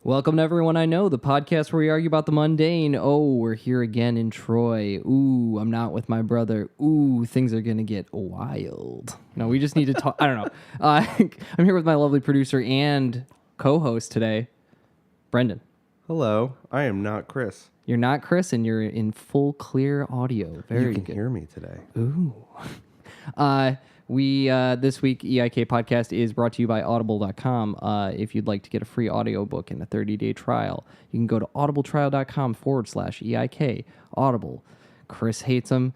Welcome to Everyone I Know, the podcast where we argue about the mundane. Oh, we're here again in Troy. Ooh, I'm not with my brother. Ooh, things are going to get wild. No, we just need to talk. I don't know. I'm here with my lovely producer and co-host today, Brendan. Hello, I am not Chris. You're not Chris, and you're in full clear audio. Very You can good. hear me today. Ooh. This week, EIK podcast is brought to you by audible.com. If you'd like to get a free audiobook and a 30-day trial, you can go to audibletrial.com/EIK. Audible. Chris hates them.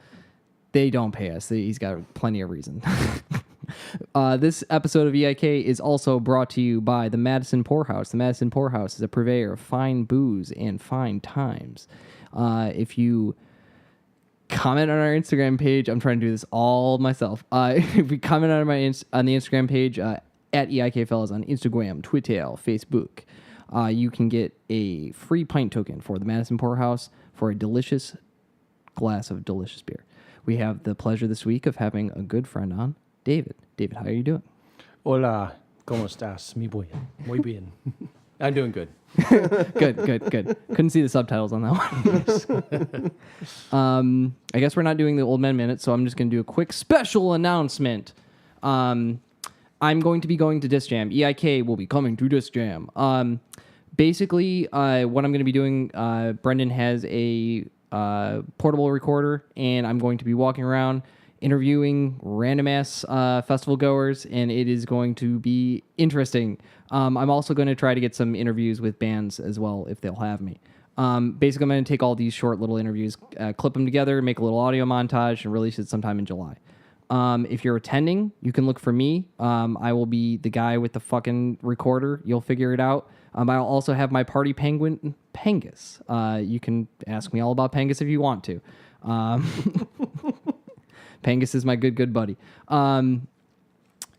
They don't pay us. He's got plenty of reason. This episode of EIK is also brought to you by the Madison Poorhouse. The Madison Poorhouse is a purveyor of fine booze and fine times. If you comment on our Instagram page, I'm trying to do this all myself. If you comment on the Instagram page at EIK Fellas on Instagram, Twitter, Facebook, you can get a free pint token for the Madison Poorhouse for a delicious glass of delicious beer. We have the pleasure this week of having a good friend on, David. David, how are you doing? Hola, ¿cómo estás? Muy bien. I'm doing good. Good. Couldn't see the subtitles on that one. I guess we're not doing the Old Man Minute, so I'm just going to do a quick special announcement. I'm going to be going to Disc Jam. EIK will be coming to Disc Jam. Basically, what I'm going to be doing, Brendan has a portable recorder, and I'm going to be walking around interviewing random-ass festival goers, and it is going to be interesting. I'm also going to try to get some interviews with bands as well, if they'll have me. Basically, I'm going to take all these short little interviews, clip them together, make a little audio montage, and release it sometime in July. If you're attending, you can look for me. I will be the guy with the fucking recorder. You'll figure it out. I'll also have my party penguin, Pengus. You can ask me all about Pengus if you want to. Pengus is my good buddy.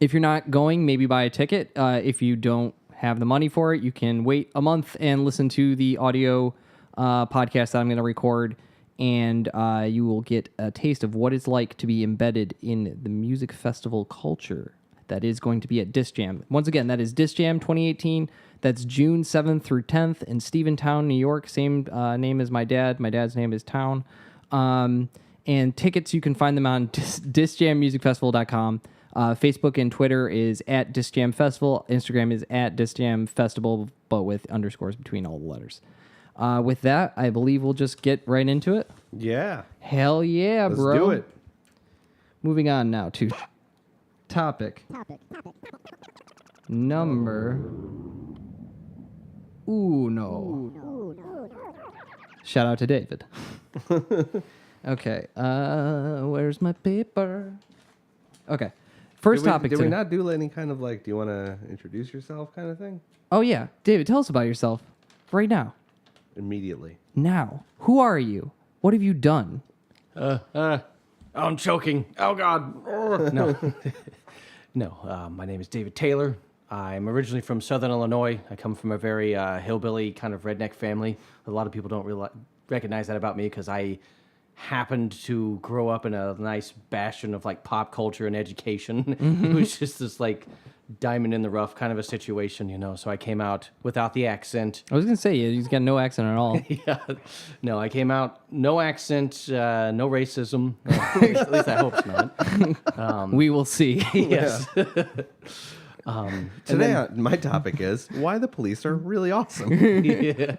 If you're not going, maybe buy a ticket. If you don't have the money for it, you can wait a month and listen to the audio podcast that I'm going to record, and you will get a taste of what it's like to be embedded in the music festival culture that is going to be at Disc Jam. Once again, that is Disc Jam 2018. That's June 7th through 10th in Stephentown, New York. Same name as my dad. My dad's name is Town. And tickets, you can find them on discjammusicfestival.com. Facebook and Twitter is at Disc Jam Festival. Instagram is at Disc Jam Festival, but with underscores between all the letters. With that, I believe we'll just get right into it. Yeah. Hell yeah, Let's bro. do it. Moving on now to topic number uno. Shout out to David. Okay, where's my paper? Okay, first topic. Did we not do any kind of like, do you want to introduce yourself kind of thing? Oh yeah, David, tell us about yourself right now. Immediately. Now, who are you? What have you done? I'm choking. Oh, God. No. No, my name is David Taylor. I'm originally from Southern Illinois. I come from a very hillbilly kind of redneck family. A lot of people don't recognize that about me because I happened to grow up in a nice bastion of like pop culture and education. Mm-hmm. It was just this like diamond in the rough kind of a situation, you know. So I came out without the accent. I was gonna say he's got no accent at all. Yeah, no, I came out no accent, no racism. At least I hope it's not. We will see. Yes. Today, my topic is why the police are really awesome. Yeah.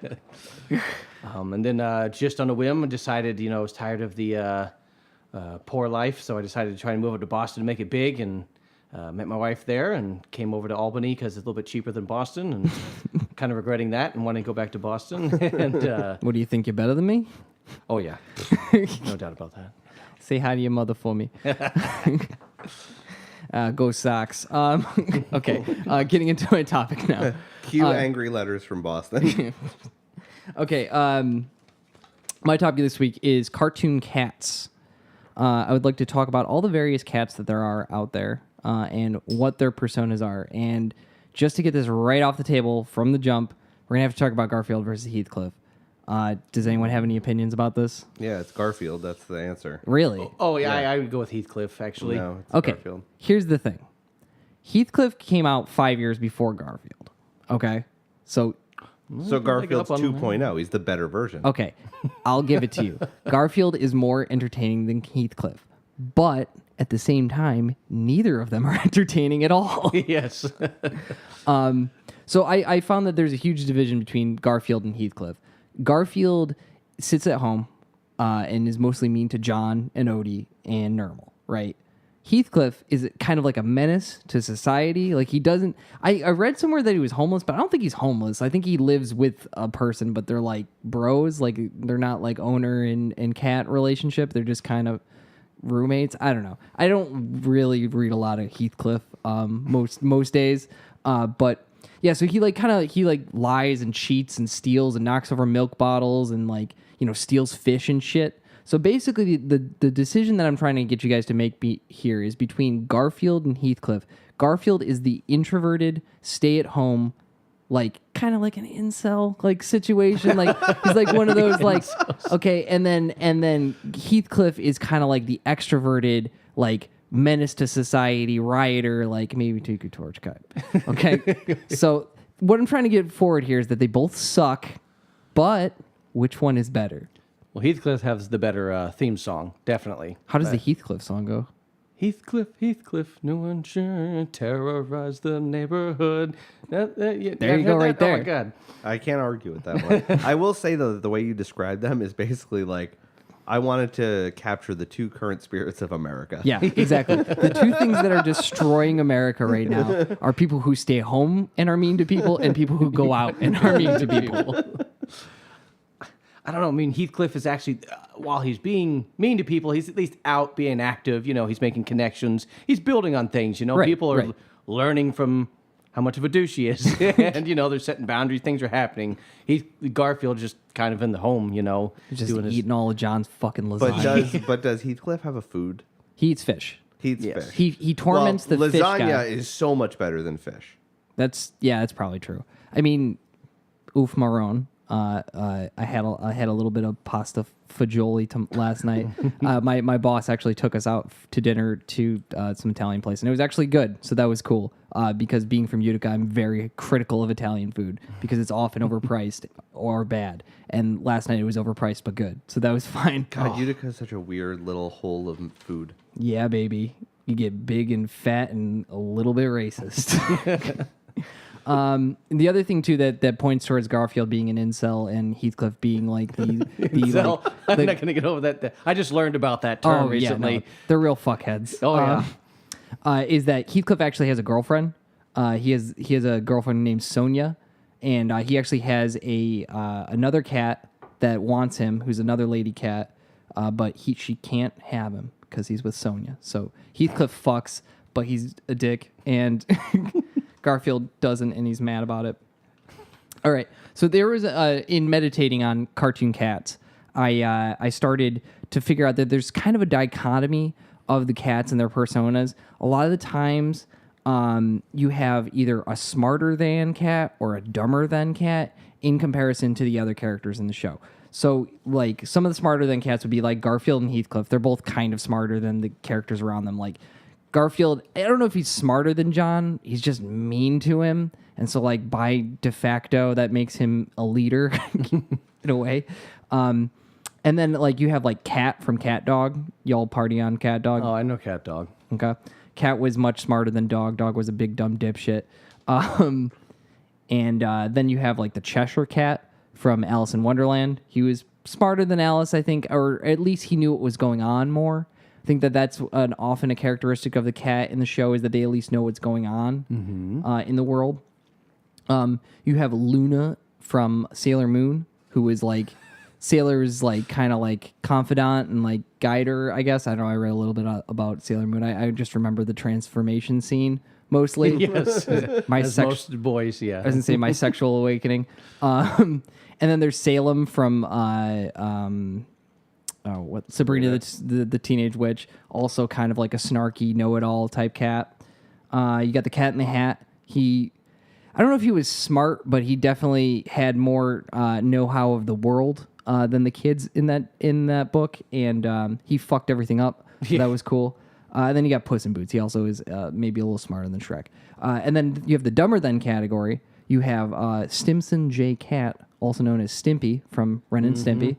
And then just on a whim, I decided, I was tired of the poor life, so I decided to try and move up to Boston to make it big, and met my wife there and came over to Albany because it's a little bit cheaper than Boston, and kind of regretting that and wanting to go back to Boston. And What do you think? You're better than me? oh, yeah, no doubt about that. Say hi to your mother for me. Go Sox. Okay, getting into my topic now. Cue angry letters from Boston. Okay, my topic this week is cartoon cats. I would like to talk about all the various cats that there are out there and what their personas are. And just to get this right off the table from the jump, we're going to have to talk about Garfield versus Heathcliff. Does anyone have any opinions about this? Yeah, it's Garfield. That's the answer. Really? Oh, yeah, I would go with Heathcliff, actually. No, it's Okay, Garfield. here's the thing. Heathcliff came out 5 years before Garfield. Okay? So So Garfield's up on 2.0. He's the better version. Okay, I'll give it to you. Garfield is more entertaining than Heathcliff, but at the same time, neither of them are entertaining at all. Yes. So I found that there's a huge division between Garfield and Heathcliff. Garfield sits at home and is mostly mean to John and Odie and Nermal, right? Heathcliff is kind of like a menace to society. Like he doesn't. I read somewhere that he was homeless, but I don't think he's homeless. I think he lives with a person, but they're like bros. Like they're not like owner and cat relationship. They're just kind of roommates. I don't know. I don't really read a lot of Heathcliff most days, but yeah. So he lies and cheats and steals and knocks over milk bottles and steals fish and shit. So basically, the decision that I'm trying to get you guys to make here is between Garfield and Heathcliff. Garfield is the introverted, stay-at-home, kind of like an incel situation. Like he's like one of those okay, and then Heathcliff is kind of like the extroverted, menace to society, rioter, maybe take a torch cut. Okay, so what I'm trying to get forward here is that they both suck, but which one is better? Well, Heathcliff has the better theme song, definitely. How does the Heathcliff song go? Heathcliff, Heathcliff, no one should terrorize the neighborhood. There you go, right there. Oh, my God. I can't argue with that one. I will say, though, that the way you described them is basically I wanted to capture the two current spirits of America. Yeah, exactly. The two things that are destroying America right now are people who stay home and are mean to people and people who go out and are mean to people. I don't know. I mean, Heathcliff is actually, while he's being mean to people, he's at least out being active. He's making connections. He's building on things. Right, People are right. learning from how much of a douche he is. And, they're setting boundaries. Things are happening. Garfield's just kind of in the home, Just doing eating all of John's fucking lasagna. But does Heathcliff have a food? He eats fish. He eats Yes. fish. He torments the fish guy. Lasagna is so much better than fish. That's probably true. I mean, oof marron. I had a little bit of pasta fagioli last night. My boss actually took us out to dinner to some Italian place, and it was actually good. So that was cool. Because being from Utica, I'm very critical of Italian food because it's often overpriced or bad. And last night it was overpriced but good, so that was fine. God, Utica is such a weird little hole of food. Yeah, baby, you get big and fat and a little bit racist. And the other thing too that points towards Garfield being an incel and Heathcliff being like the Incel? I'm not going to get over that. I just learned about that term recently. Yeah, no, they're real fuckheads. Oh, yeah. Is that Heathcliff actually has a girlfriend? He has a girlfriend named Sonia, and he actually has another cat that wants him, who's another lady cat, but she can't have him because he's with Sonia. So Heathcliff fucks, but he's a dick, and Garfield doesn't, and he's mad about it. All right. So there was in meditating on cartoon cats, I started to figure out that there's kind of a dichotomy of the cats and their personas. A lot of the times, you have either a smarter than cat or a dumber than cat in comparison to the other characters in the show. So, some of the smarter than cats would be like Garfield and Heathcliff. They're both kind of smarter than the characters around them. Like Garfield, I don't know if he's smarter than John. He's just mean to him. And so, by de facto, that makes him a leader in a way. And then, you have, Cat from Cat Dog. Y'all party on Cat Dog? Oh, I know Cat Dog. Okay. Cat was much smarter than Dog. Dog was a big, dumb dipshit. And then you have, the Cheshire Cat from Alice in Wonderland. He was smarter than Alice, I think, or at least he knew what was going on more. I think that's often a characteristic of the cat in the show is that they at least know what's going on in the world. You have Luna from Sailor Moon, who is Sailor's kind of confidant and guide her, I guess. I don't know. I read a little bit about Sailor Moon. I just remember the transformation scene mostly. Yes. Most boys, yeah. I was going to say my sexual awakening. And then there's Salem from Sabrina the Teenage Witch, also kind of like a snarky know-it-all type cat. You got the Cat in the Hat. I don't know if he was smart, but he definitely had more know-how of the world than the kids in that book, and he fucked everything up. So that was cool. And then you got Puss in Boots. He also is maybe a little smarter than Shrek. And then you have the dumber than category. You have Stimson J. Cat, also known as Stimpy from Ren and Stimpy.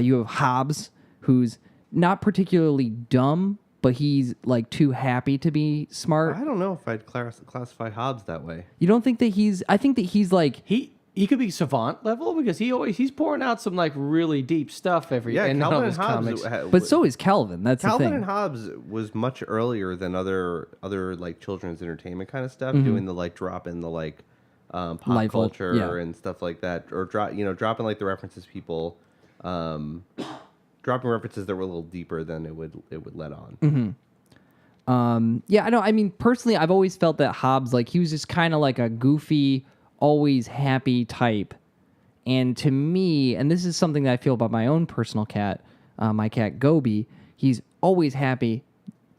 You have Hobbs, who's not particularly dumb, but he's like too happy to be smart. I don't know if I'd classify Hobbs that way. You don't think that he's? I think that he's like. He could be savant level because he's pouring out some like really deep stuff Yeah, in all Calvin and his Hobbes. comics. But so is Calvin. That's the Calvin thing. and Hobbes was much earlier than other like children's entertainment kind of stuff, doing the like drop in the like pop Life, culture yeah. and stuff like that, or dropping like the references people, dropping references that were a little deeper than it would let on. Yeah, I know. I mean, personally, I've always felt that Hobbs, like, he was just kind of like a goofy, always happy type. And to me, and this is something that I feel about my own personal cat, my cat Gobi, he's always happy.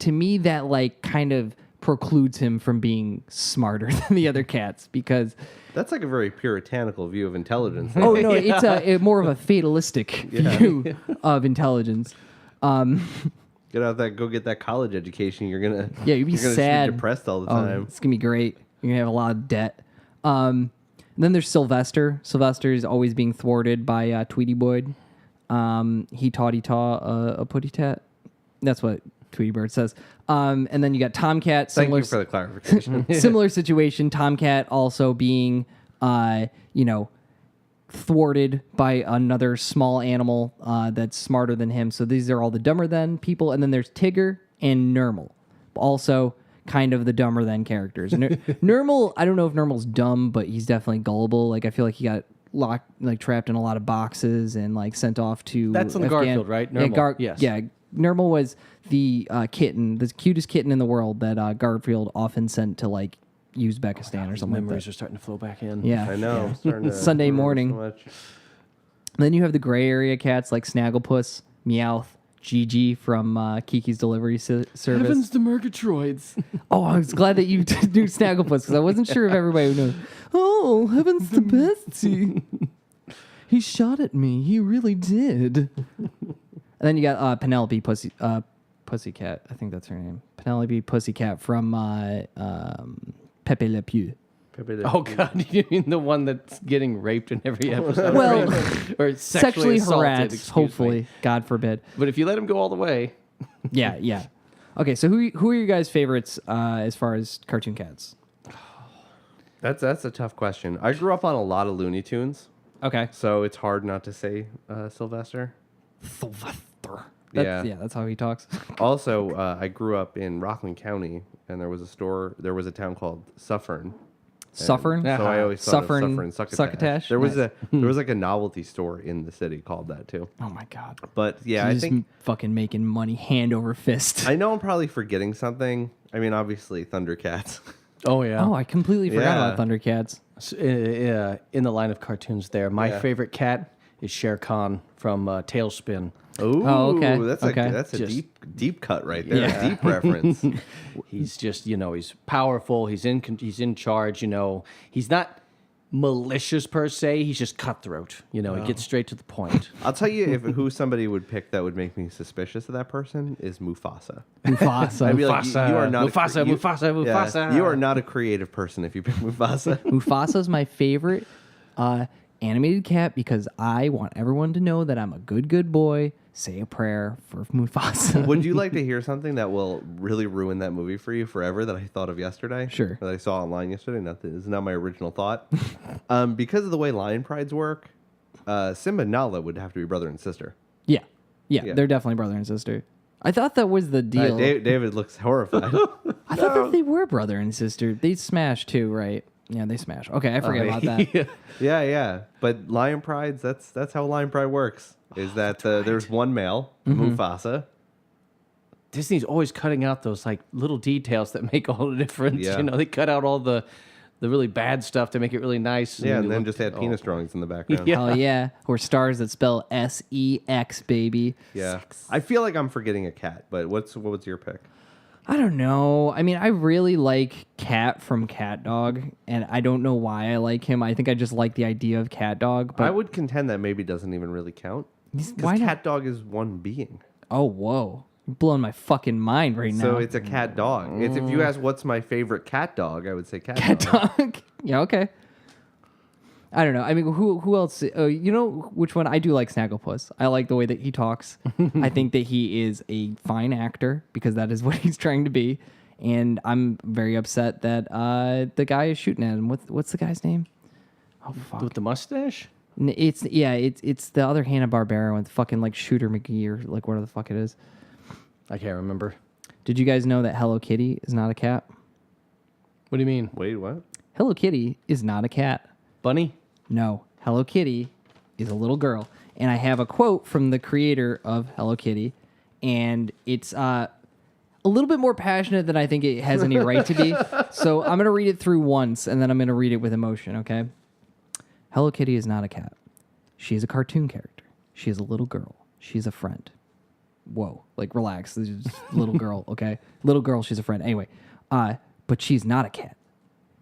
To me, that, like, kind of precludes him from being smarter than the other cats because... That's like a very puritanical view of intelligence. Oh, no, it's more of a fatalistic view of intelligence. Get out that, go get that college education. You're gonna Yeah, you'd be you're gonna sad. be depressed all the Oh, time. it's gonna be great. You're gonna have a lot of debt. And then there's Sylvester. Sylvester is always being thwarted by Tweety Boyd. He taw a putty tat. That's what Tweety Bird says. And then you got Tomcat. Thank Similar, you for the clarification. similar situation. Tomcat also being, thwarted by another small animal that's smarter than him. So these are all the dumber than people. And then there's Tigger and Nermal, also kind of the dumber than characters. Nermal, I don't know if Nermal's dumb, but he's definitely gullible. Like I feel like he got locked, like trapped in a lot of boxes and like sent off to. That's on the Garfield, right? Yeah, Nermal, yes. Yeah, Nermal was the kitten, the cutest kitten in the world that Garfield often sent to like Uzbekistan or something like Memories that. are starting to flow back in. Yeah. I know. I'm starting to Sunday remember morning. so much. Then you have the gray area cats like Snagglepuss, Meowth, Gigi from Kiki's Delivery Service. Heavens to Murgatroyds. Oh, I was glad that you knew Snagglepuss because I wasn't sure if everybody would know. Oh, heavens to Betsy. He shot at me. He really did. And then you got Penelope Pussycat. I think that's her name. Penelope Pussycat from Pepe Le Pew. Oh God, you mean the one that's getting raped in every episode? Well, or Sexually assaulted, harassed, excuse hopefully. me. God forbid. But if you let him go all the way, Yeah. Okay, so who are your guys' favorites as far as cartoon cats? That's a tough question. I grew up on a lot of Looney Tunes, Okay. so it's hard not to say Sylvester. Sylvester. Yeah. That's how he talks. Also, I grew up in Rockland County, and there was a town called Suffern. Suffern? So I always thought Suffern, of Suffern Succotash. Succotash? There was Nice. there was like a novelty store in the city called that too. Oh my god. But yeah, He's I think fucking making money hand over fist. I know I'm probably forgetting something. I mean, obviously Thundercats. oh yeah. Oh, I completely forgot Yeah. about Thundercats. In the line of cartoons, there, my Yeah. favorite cat is Shere Khan from Tailspin. Ooh, okay, that's okay. a Just- deep cut right there. Yeah. A deep reference. He's just, he's powerful. He's in charge. He's not malicious per se. He's just cutthroat. He gets straight to the point. I'll tell you who somebody would pick that would make me suspicious of that person is Mufasa. Mufasa. I'd be like, you are not Mufasa. you are not a creative person if you pick Mufasa. Mufasa's my favorite animated cat because I want everyone to know that I'm a good boy. Say a prayer for Mufasa. Would you like to hear something that will really ruin that movie for you forever that I thought of yesterday? Sure. That I saw online yesterday. This is not my original thought. Because of the way lion prides work, Simba and Nala would have to be brother and sister. Yeah, Yeah. they're definitely brother and sister. I thought that was the deal. David looks horrified. I thought that they were brother and sister. They smash too, right? Yeah, they smash. Okay, I forget about that. Yeah. But lion prides, that's how lion pride works. Is that there's one male, Mufasa. Disney's always cutting out those like little details that make all the difference. Yeah. They cut out all the really bad stuff to make it really nice. Yeah, and you then look- just add penis drawings in the background. Yeah. Hell yeah. Or stars that spell S-E-X, baby. Yeah. I feel like I'm forgetting a cat, but what was your pick? I don't know. I mean, I really like Cat from Cat Dog, and I don't know why I like him. I think I just like the idea of Cat Dog. But I would contend that maybe doesn't even really count. why Because not? cat dog is one being. Oh, whoa. You're blowing my fucking mind right now. So it's a cat dog. It's, if you ask what's my favorite cat dog, I would say cat, Cat dog. Dog. Yeah, okay. I don't know. I mean, who else? You know which one? I do like Snagglepuss. I like the way that he talks. I think that he is a fine actor because that is what he's trying to be. And I'm very upset that the guy is shooting at him. What's the guy's name? Oh fuck! With the mustache? It's the other Hanna-Barbera one, fucking like Shooter McGee or like whatever the fuck it is. I can't remember. Did you guys know that Hello Kitty is not a cat? What do you mean? Wait, what? Hello Kitty is not a cat. Bunny? No, Hello Kitty is a little girl. And I have a quote from the creator of Hello Kitty, and it's a little bit more passionate than I think it has any right to be. So I'm going to read it through once, and then I'm going to read it with emotion, okay? Hello Kitty is not a cat. She is a cartoon character. She is a little girl. She's a friend. Whoa, like relax. This is just a little girl, okay? Little girl, she's a friend. Anyway, but she's not a cat.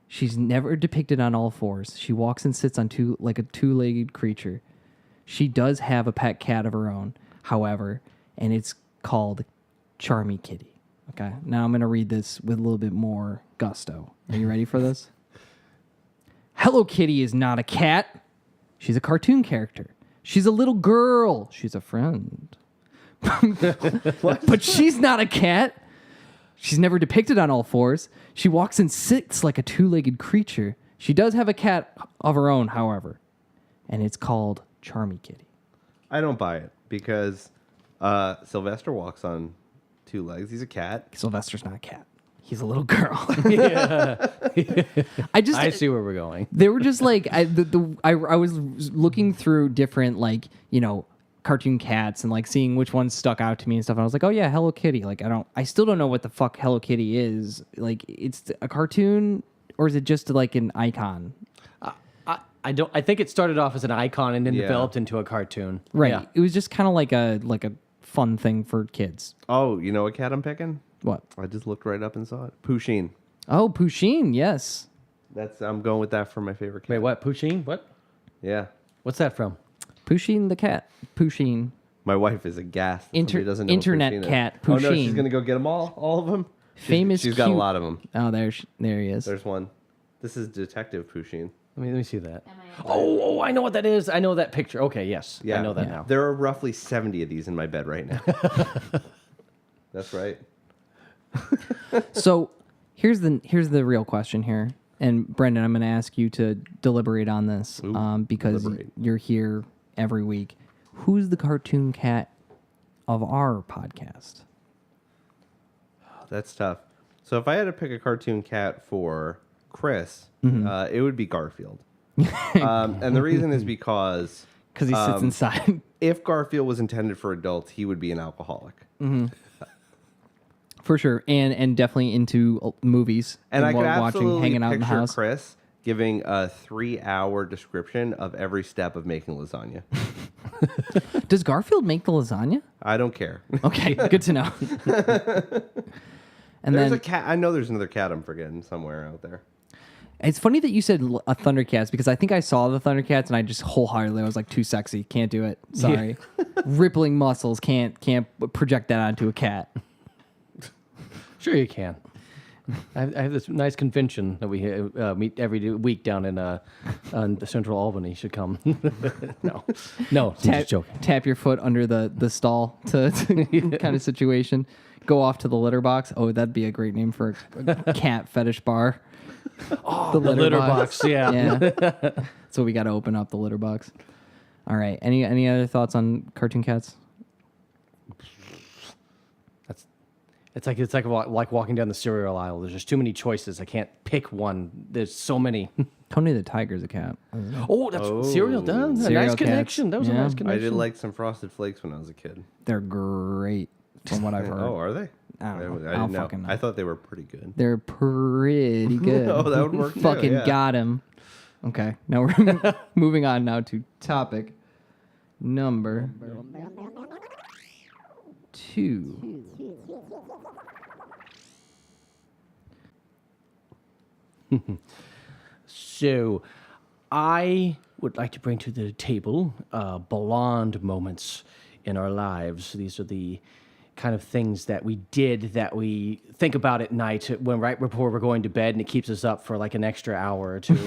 She's never depicted on all fours. She walks and sits on like a two-legged creature. She does have a pet cat of her own, however, and it's called Charmy Kitty. Okay, now I'm going to read this with a little bit more gusto. Are you ready for this? Hello Kitty is not a cat. She's a cartoon character. She's a little girl. She's a friend. But she's not a cat. She's never depicted on all fours. She walks and sits like a two-legged creature. She does have a cat of her own, however, and it's called Charmy Kitty. I don't buy it because Sylvester walks on two legs. He's a cat. Sylvester's not a cat. He's a little girl. I see where we're going. They were just like I was looking through different like cartoon cats and like seeing which ones stuck out to me and stuff. And I was like, oh yeah, Hello Kitty. Like I still don't know what the fuck Hello Kitty is. Like it's a cartoon or is it just like an icon? I think it started off as an icon and then Yeah. developed into a cartoon. Right. Yeah. It was just kind of like a fun thing for kids. Oh, you know what cat I'm picking? What? I just looked right up and saw it. Pusheen. Oh, Pusheen. Yes. I'm going with that for my favorite cat. Wait, what? Pusheen? What? Yeah. What's that from? Pusheen the cat. Pusheen. My wife is aghast. that somebody doesn't know what internet Pusheen is. cat, Oh no, she's Pusheen. gonna go get them all of them. Famous. She's got a cute- lot of them. Oh, there he is. There's one. This is Detective Pusheen. Let me see that. Oh, I know what that is. I know that picture. Okay, yes. Yeah, I know that now. There are roughly 70 of these in my bed right now. That's right. So here's the real question here, and Brendan, I'm going to ask you to deliberate on this because deliberate. you're here every week. Who's the cartoon cat of our podcast? That's tough. So if I had to pick a cartoon cat for Chris, Mm-hmm. it would be Garfield. And the reason is because Because he sits inside. if Garfield was intended for adults, he would be an alcoholic. For sure, and definitely into movies And I could watching, absolutely hanging out in the picture house. Chris giving a 3-hour description of every step of making lasagna. Does Garfield make the lasagna? I don't care. Okay, good to know. And There's then a cat. I know there's another cat I'm forgetting somewhere out there. it's funny that you said a Thundercats because I think I saw the Thundercats and I just wholeheartedly I was like too sexy, can't do it. Sorry, rippling muscles can't project that onto a cat. Sure you can. I have this nice convention that we meet every week down in the Central Albany. You should come. No, I'm just joking. Tap your foot under the stall to kind of situation. Go off to the litter box. Oh, that'd be a great name for a cat fetish bar. Oh, the Litter box, yeah. Yeah. So we got to open up the litter box. All right. Any other thoughts on cartoon cats? It's like walking down the cereal aisle. There's just too many choices. I can't pick one. There's so many. Tony the Tiger's a cat. Oh, that's cereal done. Cereal Nice cats. connection. That was a Yeah. nice I connection. did like some Frosted Flakes when I was a kid. They're great, from what I've heard. Oh, are they? I don't know. I didn't don't know. fucking know. I thought they were pretty good. They're pretty good. Oh, that would work too, Fucking yeah. got him. Okay, now we're moving on now to topic number 2. So, I would like to bring to the table blonde moments in our lives. These are the kind of things that we did that we think about at night when right before we're going to bed, and it keeps us up for like an extra hour or two.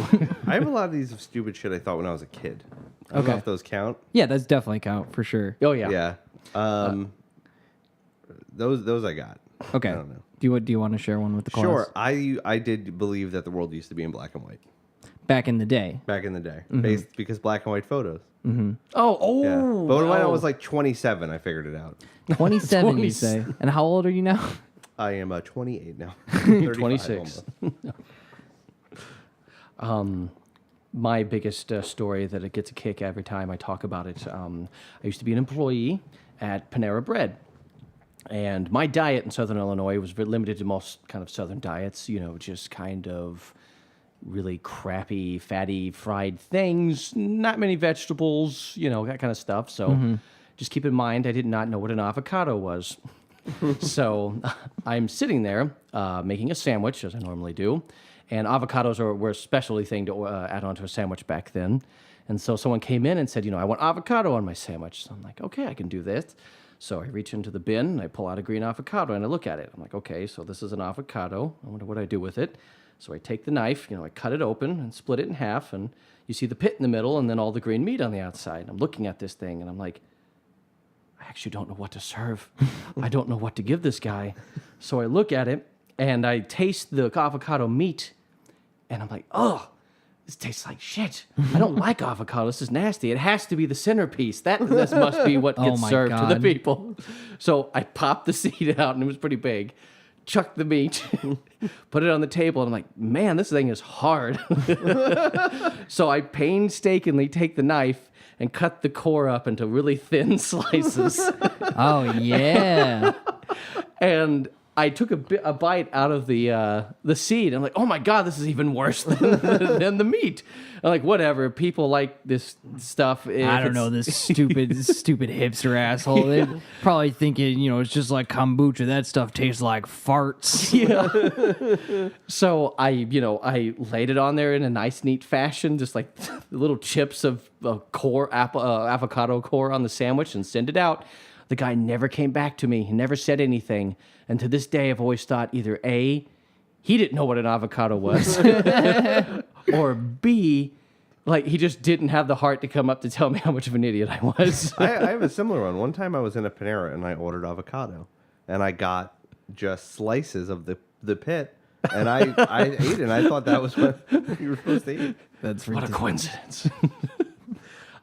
I have a lot of these stupid shit I thought when I was a kid. I don't know Okay. if those count. Yeah, that's definitely count for sure. Oh yeah. Yeah. Those I got. Okay. I don't know. Do you want to share one with the class? Sure. I did believe that the world used to be in black and white Back in the day. back in the day, based because black and white photos. Oh. Yeah. But when I oh. was like 27, I figured it out. 27, you say. And how old are you now? I am 28 now. 35 26. almost. My biggest story that it gets a kick every time I talk about it. I used to be an employee at Panera Bread. And my diet in Southern Illinois was very limited to most kind of Southern diets, just kind of really crappy, fatty, fried things, not many vegetables, that kind of stuff. So just keep in mind, I did not know what an avocado was. So I'm sitting there making a sandwich, as I normally do. And avocados were a specialty thing to add onto a sandwich back then. And so someone came in and said, I want avocado on my sandwich. So I'm like, okay, I can do this. So I reach into the bin, and I pull out a green avocado, and I look at it. I'm like, okay, so this is an avocado. I wonder what I do with it. So I take the knife, I cut it open and split it in half, and you see the pit in the middle and then all the green meat on the outside. I'm looking at this thing, and I'm like, I actually don't know what to serve. I don't know what to give this guy. So I look at it, and I taste the avocado meat, and I'm like, oh, this tastes like shit. I don't like avocado. This is nasty. It has to be the centerpiece. This must be what gets my served to the God. people. So I popped the seed out, and it was pretty big. Chucked the meat, put it on the table, and I'm like, man, this thing is hard. So I painstakingly take the knife and cut the core up into really thin slices. Oh, yeah. And I took a bite out of the seed. I'm like, oh my God, this is even worse than the meat. I'm like, whatever. People like this stuff. I don't know, this stupid hipster asshole. They're probably thinking, it's just like kombucha. That stuff tastes like farts. Yeah. So I laid it on there in a nice, neat fashion, just like little chips of avocado core on the sandwich, and send it out. The guy never came back to me. He never said anything. And to this day, I've always thought either A, he didn't know what an avocado was, or B, like he just didn't have the heart to come up to tell me how much of an idiot I was. I have a similar one. One time I was in a Panera and I ordered avocado, and I got just slices of the pit, and I ate it, and I thought that was what you were supposed to eat. That's What a ridiculous. coincidence.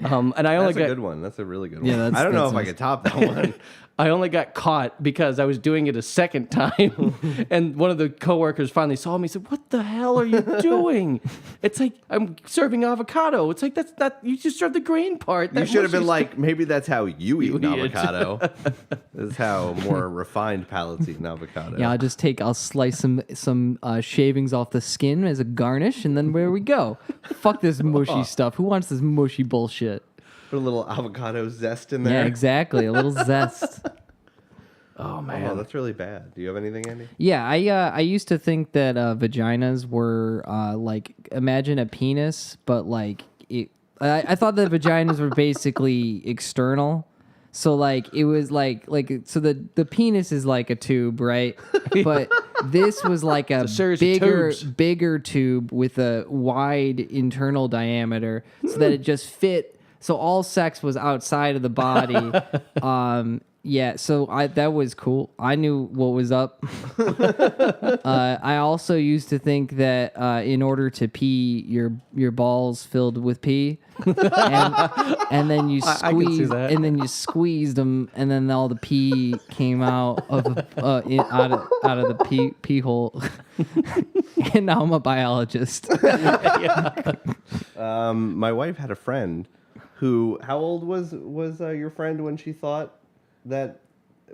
And I only That's a got good one. That's a really good Yeah, one. I don't know if I that's could top that one. I only got caught because I was doing it a second time, and one of the coworkers finally saw me and said, "What the hell are you doing?" It's like, I'm serving avocado. It's like, that's not, you just served the green part. You That should have been mushy like, maybe that's how you eat an eat it. avocado. This is how more refined palates eat an avocado. Yeah, I'll slice some shavings off the skin as a garnish, and then where we go. Fuck this mushy stuff. Who wants this mushy bullshit? Put a little avocado zest in there. Yeah, exactly. A little zest. Oh Oh, man. that's really bad. Do you have anything, Andy? Yeah, I used to think that vaginas were like, imagine a penis, but like it. I thought that vaginas were basically external. So like it was like so the penis is like a tube, right? But this was like a series of tubes. bigger tube with a wide internal diameter, so that it just fit. So all sex was outside of the body. Yeah, so that was cool. I knew what was up. I also used to think that in order to pee, your balls filled with pee, and then you I can see squeeze, that. and then you squeezed them, and then all the pee came out of out of the pee hole. And now I'm a biologist. My wife had a friend who. How old was your friend when she thought that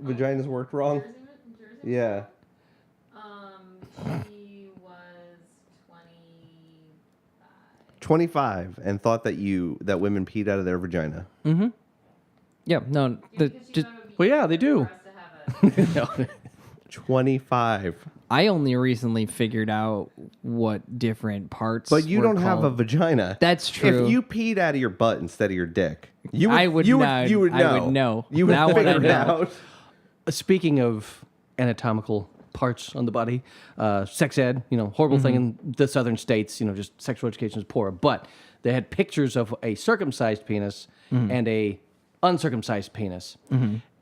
vaginas worked wrong? Jersey? Yeah. He was 25. 25 and thought that women peed out of their vagina. Yeah, no, Well, yeah, they do. For us to have it. 25. I only recently figured out what different parts. But you were don't have a called. vagina. That's true. If you peed out of your butt instead of your dick, you would I would you know. would you would know. I would know. You would Now would I figure it know. out. speaking of anatomical parts on the body, sex ed, horrible thing in the southern states, just sexual education is poor. But they had pictures of a circumcised penis and a uncircumcised penis.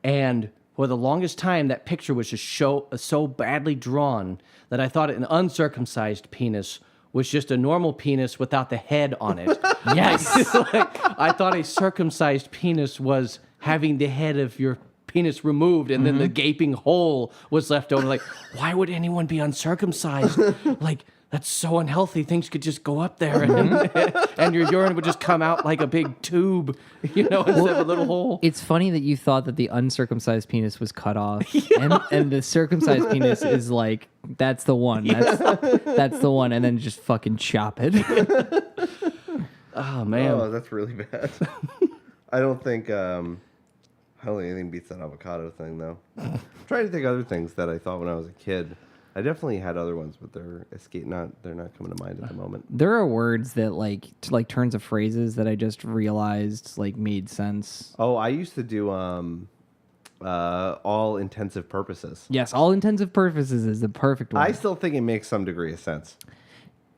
And for the longest time, that picture was just so badly drawn that I thought an uncircumcised penis was just a normal penis without the head on it. Yes. I thought a circumcised penis was having the head of your penis removed and then the gaping hole was left over. Like, why would anyone be uncircumcised? Like, that's so unhealthy. Things could just go up there and your urine would just come out like a big tube, instead of a little hole. It's funny that you thought that the uncircumcised penis was cut off, and the circumcised penis is like, that's the one. That's the one, and then just fucking chop it. Oh, man. Oh, that's really bad. I don't think anything beats that avocado thing, though. I'm trying to think of other things that I thought when I was a kid. I definitely had other ones, but they're not coming to mind at the moment. There are words that like turns of phrases that I just realized like made sense. Oh, I used to do all intensive purposes. Yes, all intensive purposes is the perfect one. I still think it makes some degree of sense.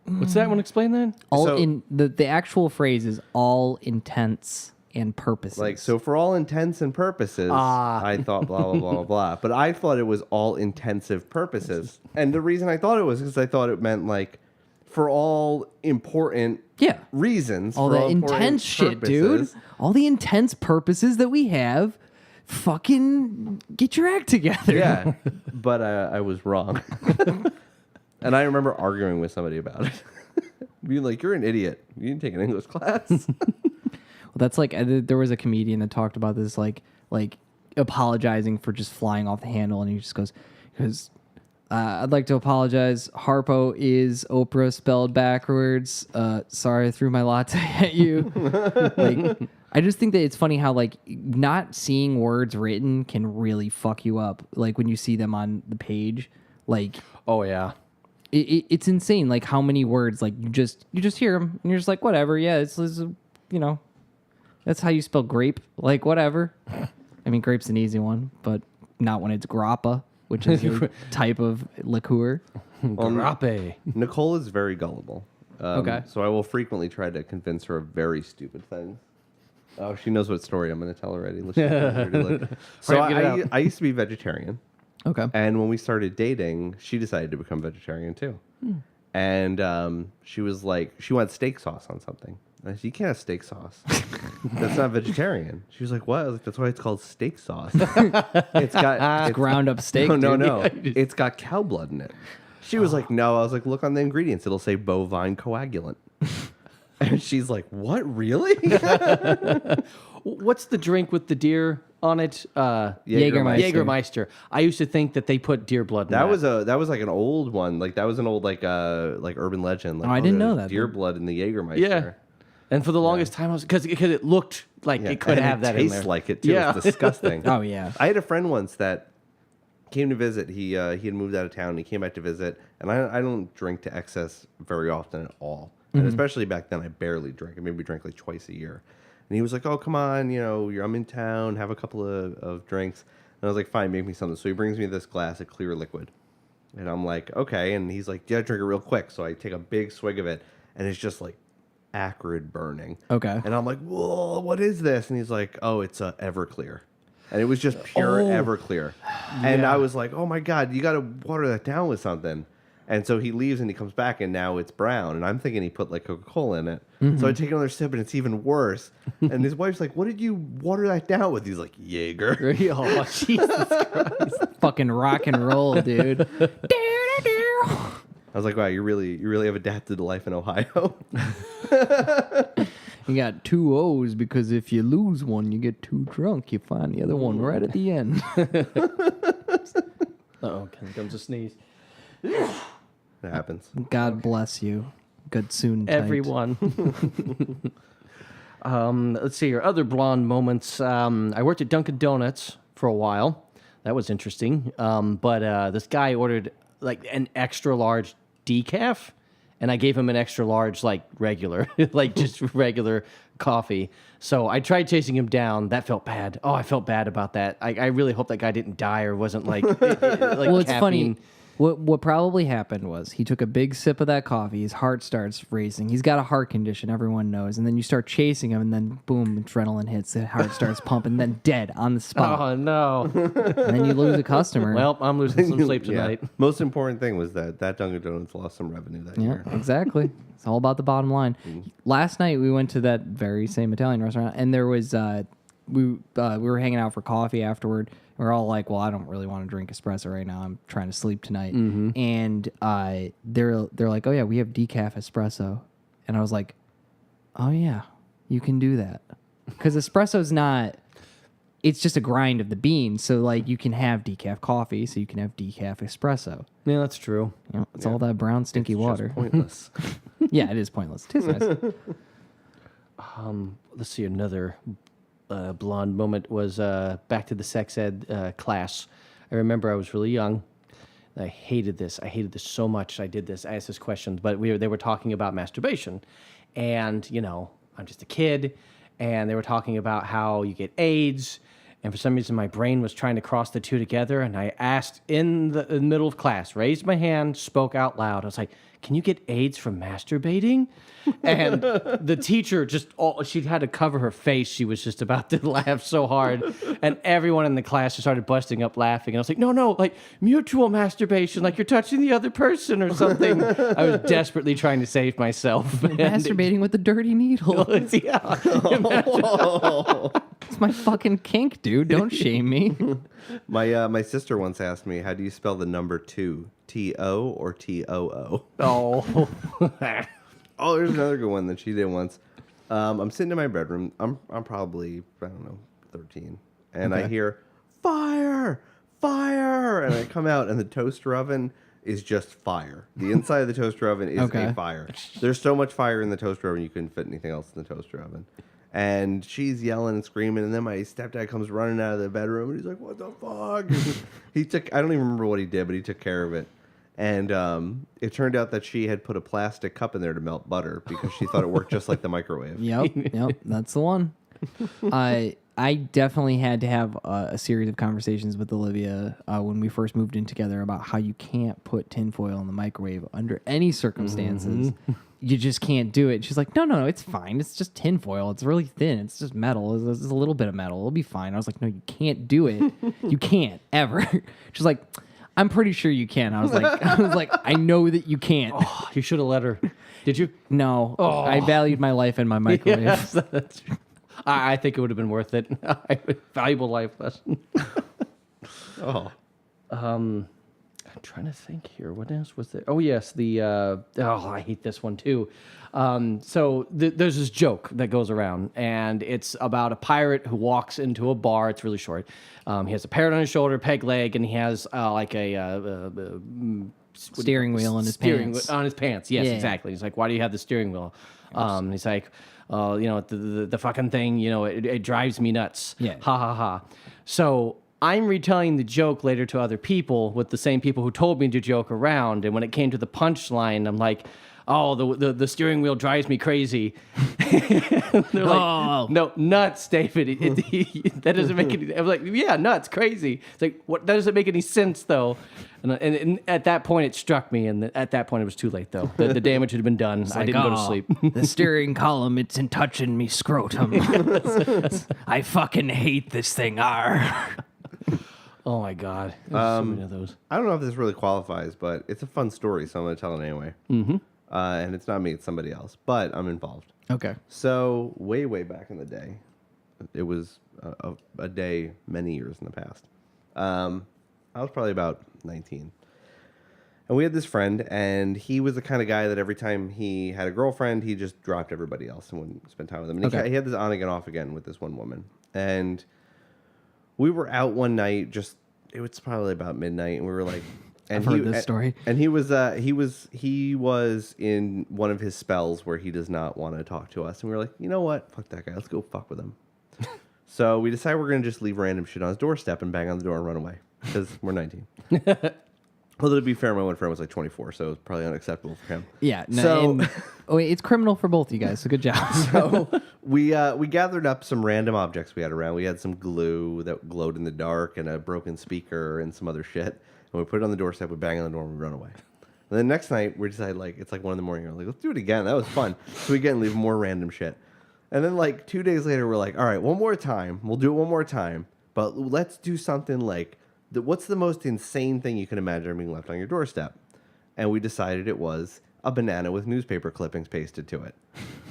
What's that one? Explain that. all so- in the actual phrase is all intents and purposes. Like, so for all intents and purposes, I thought blah, blah, blah, blah, blah. But I thought it was all intensive purposes. And the reason I thought it was because I thought it meant, like, for all important reasons. all for that all important intense shit, dude. purposes. All the intense purposes that we have. Fucking get your act together. Yeah. But I was wrong. And I remember arguing with somebody about it. Being like, you're an idiot. You didn't take an English class. Well, that's like there was a comedian that talked about this, like apologizing for just flying off the handle, and he just goes, I'd like to apologize. Harpo is Oprah spelled backwards. Sorry, I threw my latte at you. Like, I just think that it's funny how like not seeing words written can really fuck you up. Like when you see them on the page, like Oh, yeah. it's insane. Like how many words, like you just hear them and you're just like, whatever. Yeah, it's that's how you spell grape. Like, whatever. I mean, grape's an easy one, but not when it's grappa, which is a type of liqueur. Grape. Nicole is very gullible. Okay. So I will frequently try to convince her of very stupid things. Oh, she knows what story I'm going to tell already. Let's just already look. So Get it out. I used to be vegetarian. Okay. And when we started dating, she decided to become vegetarian too. And she was like, she wanted steak sauce on something. I said, you can't have steak sauce. That's not vegetarian. She was like, what? I was like, that's why it's called steak sauce. It's got Ground up steak. no, dude. no. It's got cow blood in it. She was like, no. I was like, look on the ingredients. It'll say bovine coagulant. And she's like, what? Really? What's the drink with the deer on it? Jägermeister. Jägermeister. I used to think that they put deer blood in that. That was like an old one. Like that was an old like urban legend. Like, Oh, I didn't know there's that. deer blood in the Jägermeister. Yeah. And for the longest time, I was because it looked like Yeah, it could and have that in tastes there. like it too. Yeah. It's disgusting. Oh, yeah. I had a friend once that came to visit. He had moved out of town. He came back to visit, and I don't drink to excess very often at all. And especially back then, I barely drank. I maybe drank like twice a year. And he was like, "Oh, come on, I'm in town. Have a couple of drinks." And I was like, "Fine, make me something." So he brings me this glass of clear liquid, and I'm like, "Okay." And he's like, "Yeah, drink it real quick." So I take a big swig of it, and it's just like acrid burning. Okay. And I'm like, "Whoa, what is this?" And he's like, "Oh, it's Everclear." And it was just pure Everclear. And I was like, "Oh my God, you got to water that down with something." And so he leaves and he comes back and now it's brown. And I'm thinking he put like Coca-Cola in it. So I take another sip and it's even worse. And his wife's like, "What did you water that down with?" He's like, "Jaeger." Oh, Jesus. Fucking rock and roll, dude. I was like, "Wow, you really have adapted to life in Ohio." You got 2 O's because if you lose one, you get too drunk. You find the other one right at the end. Uh-oh, here comes a sneeze. That happens. God bless you. Good soon. Tight. Everyone. Let's see your other blonde moments. I worked at Dunkin' Donuts for a while. That was interesting. But this guy ordered like an extra large decaf, and I gave him an extra large, like regular, like just regular coffee. So I tried chasing him down. That felt bad. Oh, I felt bad about that. I really hope that guy didn't die or wasn't like, Well, it's funny. caffeine. What probably happened was he took a big sip of that coffee. His heart starts racing. He's got a heart condition, everyone knows. And then you start chasing him, and then boom, adrenaline hits. The heart starts pumping, then dead on the spot. Oh no! And then you lose a customer. Well, I'm losing some sleep Yeah. tonight. Most important thing was that Dunkin' Donuts lost some revenue that yeah, year. exactly. It's all about the bottom line. Last night we went to that very same Italian restaurant, and there was we were hanging out for coffee afterward. We're all like, well, I don't really want to drink espresso right now. I'm trying to sleep tonight. And they're like, oh yeah, we have decaf espresso. And I was like, oh yeah, you can do that. Because espresso's not, it's just a grind of the bean. So like you can have decaf coffee, so you can have decaf espresso. Yeah, that's true. You know, it's all that brown stinky It's just water. pointless. Yeah, it is pointless. It is nice. Let's see, another blonde moment was back to the sex ed class. I remember I was really young. I hated this. I hated this so much. I asked this question, but they were talking about masturbation. And, you know, I'm just a kid. And they were talking about how you get AIDS. And for some reason, my brain was trying to cross the two together. And I asked in the middle of class, raised my hand, spoke out loud. I was like, can you get AIDS from masturbating? And the teacher she had to cover her face. She was just about to laugh so hard. And everyone in the class just started busting up laughing. And I was like, no, like mutual masturbation, like you're touching the other person or something. I was desperately trying to save myself. Masturbating with the dirty needle. Yeah. It's my fucking kink, dude. Don't shame me. My sister once asked me, how do you spell the number 2? T-O or T-O-O? Oh. Oh, there's another good one that she did once. I'm sitting in my bedroom. I'm probably, I don't know, 13. And I hear, fire, fire. And I come out and the toaster oven is just fire. The inside of the toaster oven is a fire. There's so much fire in the toaster oven you couldn't fit anything else in the toaster oven. And she's yelling and screaming, and then my stepdad comes running out of the bedroom, and he's like, what the fuck? I don't even remember what he did, but he took care of it. And it turned out that she had put a plastic cup in there to melt butter because she thought it worked just like the microwave. Yep, that's the one. I definitely had to have a series of conversations with Olivia when we first moved in together about how you can't put tinfoil in the microwave under any circumstances. You just can't do it. She's like, no, it's fine. It's just tinfoil. It's really thin. It's just metal. It's a little bit of metal. It'll be fine. I was like, no, you can't do it. You can't ever. She's like, I'm pretty sure you can. I was like, I know that you can't. Oh, you should have let her. Did you? No, I valued my life in my microwave. Yes, that's true. I think it would have been worth it. Valuable life lesson. Oh. I'm trying to think here. What else was there? Oh, yes. I hate this one too. So there's this joke that goes around, and it's about a pirate who walks into a bar. It's really short. He has a parrot on his shoulder, peg leg, and he has like a Steering wheel in his pants. On his pants, yes, Yeah. exactly. He's like, why do you have the steering wheel? He's like, the fucking thing, it drives me nuts. Yeah. Ha ha ha. So I'm retelling the joke later to other people with the same people who told me to joke around. And when it came to the punchline, I'm like, oh, the steering wheel drives me crazy. They're like, no, nuts, David. That doesn't make any. I was like, yeah, nuts, crazy. It's like, what? That doesn't make any sense, though. And at that point, it struck me, and at that point, it was too late, though. The damage had been done. I didn't go to sleep. The steering column, it's in touching me scrotum. I fucking hate this thing. Oh my God, there's so many of those. I don't know if this really qualifies, but it's a fun story, so I'm going to tell it anyway. Mm-hmm. And it's not me, it's somebody else, but I'm involved. Okay. So way back in the day, it was a day many years in the past. I was probably about 19. And we had this friend, and he was the kind of guy that every time he had a girlfriend, he just dropped everybody else and wouldn't spend time with them. And he had this on again, off again with this one woman. And we were out one night, it was probably about midnight, and we were like... I've heard this story. And he was in one of his spells where he does not want to talk to us. And we were like, you know what? Fuck that guy. Let's go fuck with him. So we decided we're going to just leave random shit on his doorstep and bang on the door and run away because we're 19. Although to be fair, my one friend was like 24, so it was probably unacceptable for him. Yeah. No, So- it's criminal for both you guys. So good job. So we gathered up some random objects we had around. We had some glue that glowed in the dark and a broken speaker and some other shit. And we put it on the doorstep. We bang on the door and we run away. And then next night we decided like it's like 1 a.m. We're like, let's do it again. That was fun. So we get and leave more random shit. And then like 2 days later we're like, all right, one more time. We'll do it one more time, but let's do something like what's the most insane thing you can imagine being left on your doorstep? And we decided it was a banana with newspaper clippings pasted to it.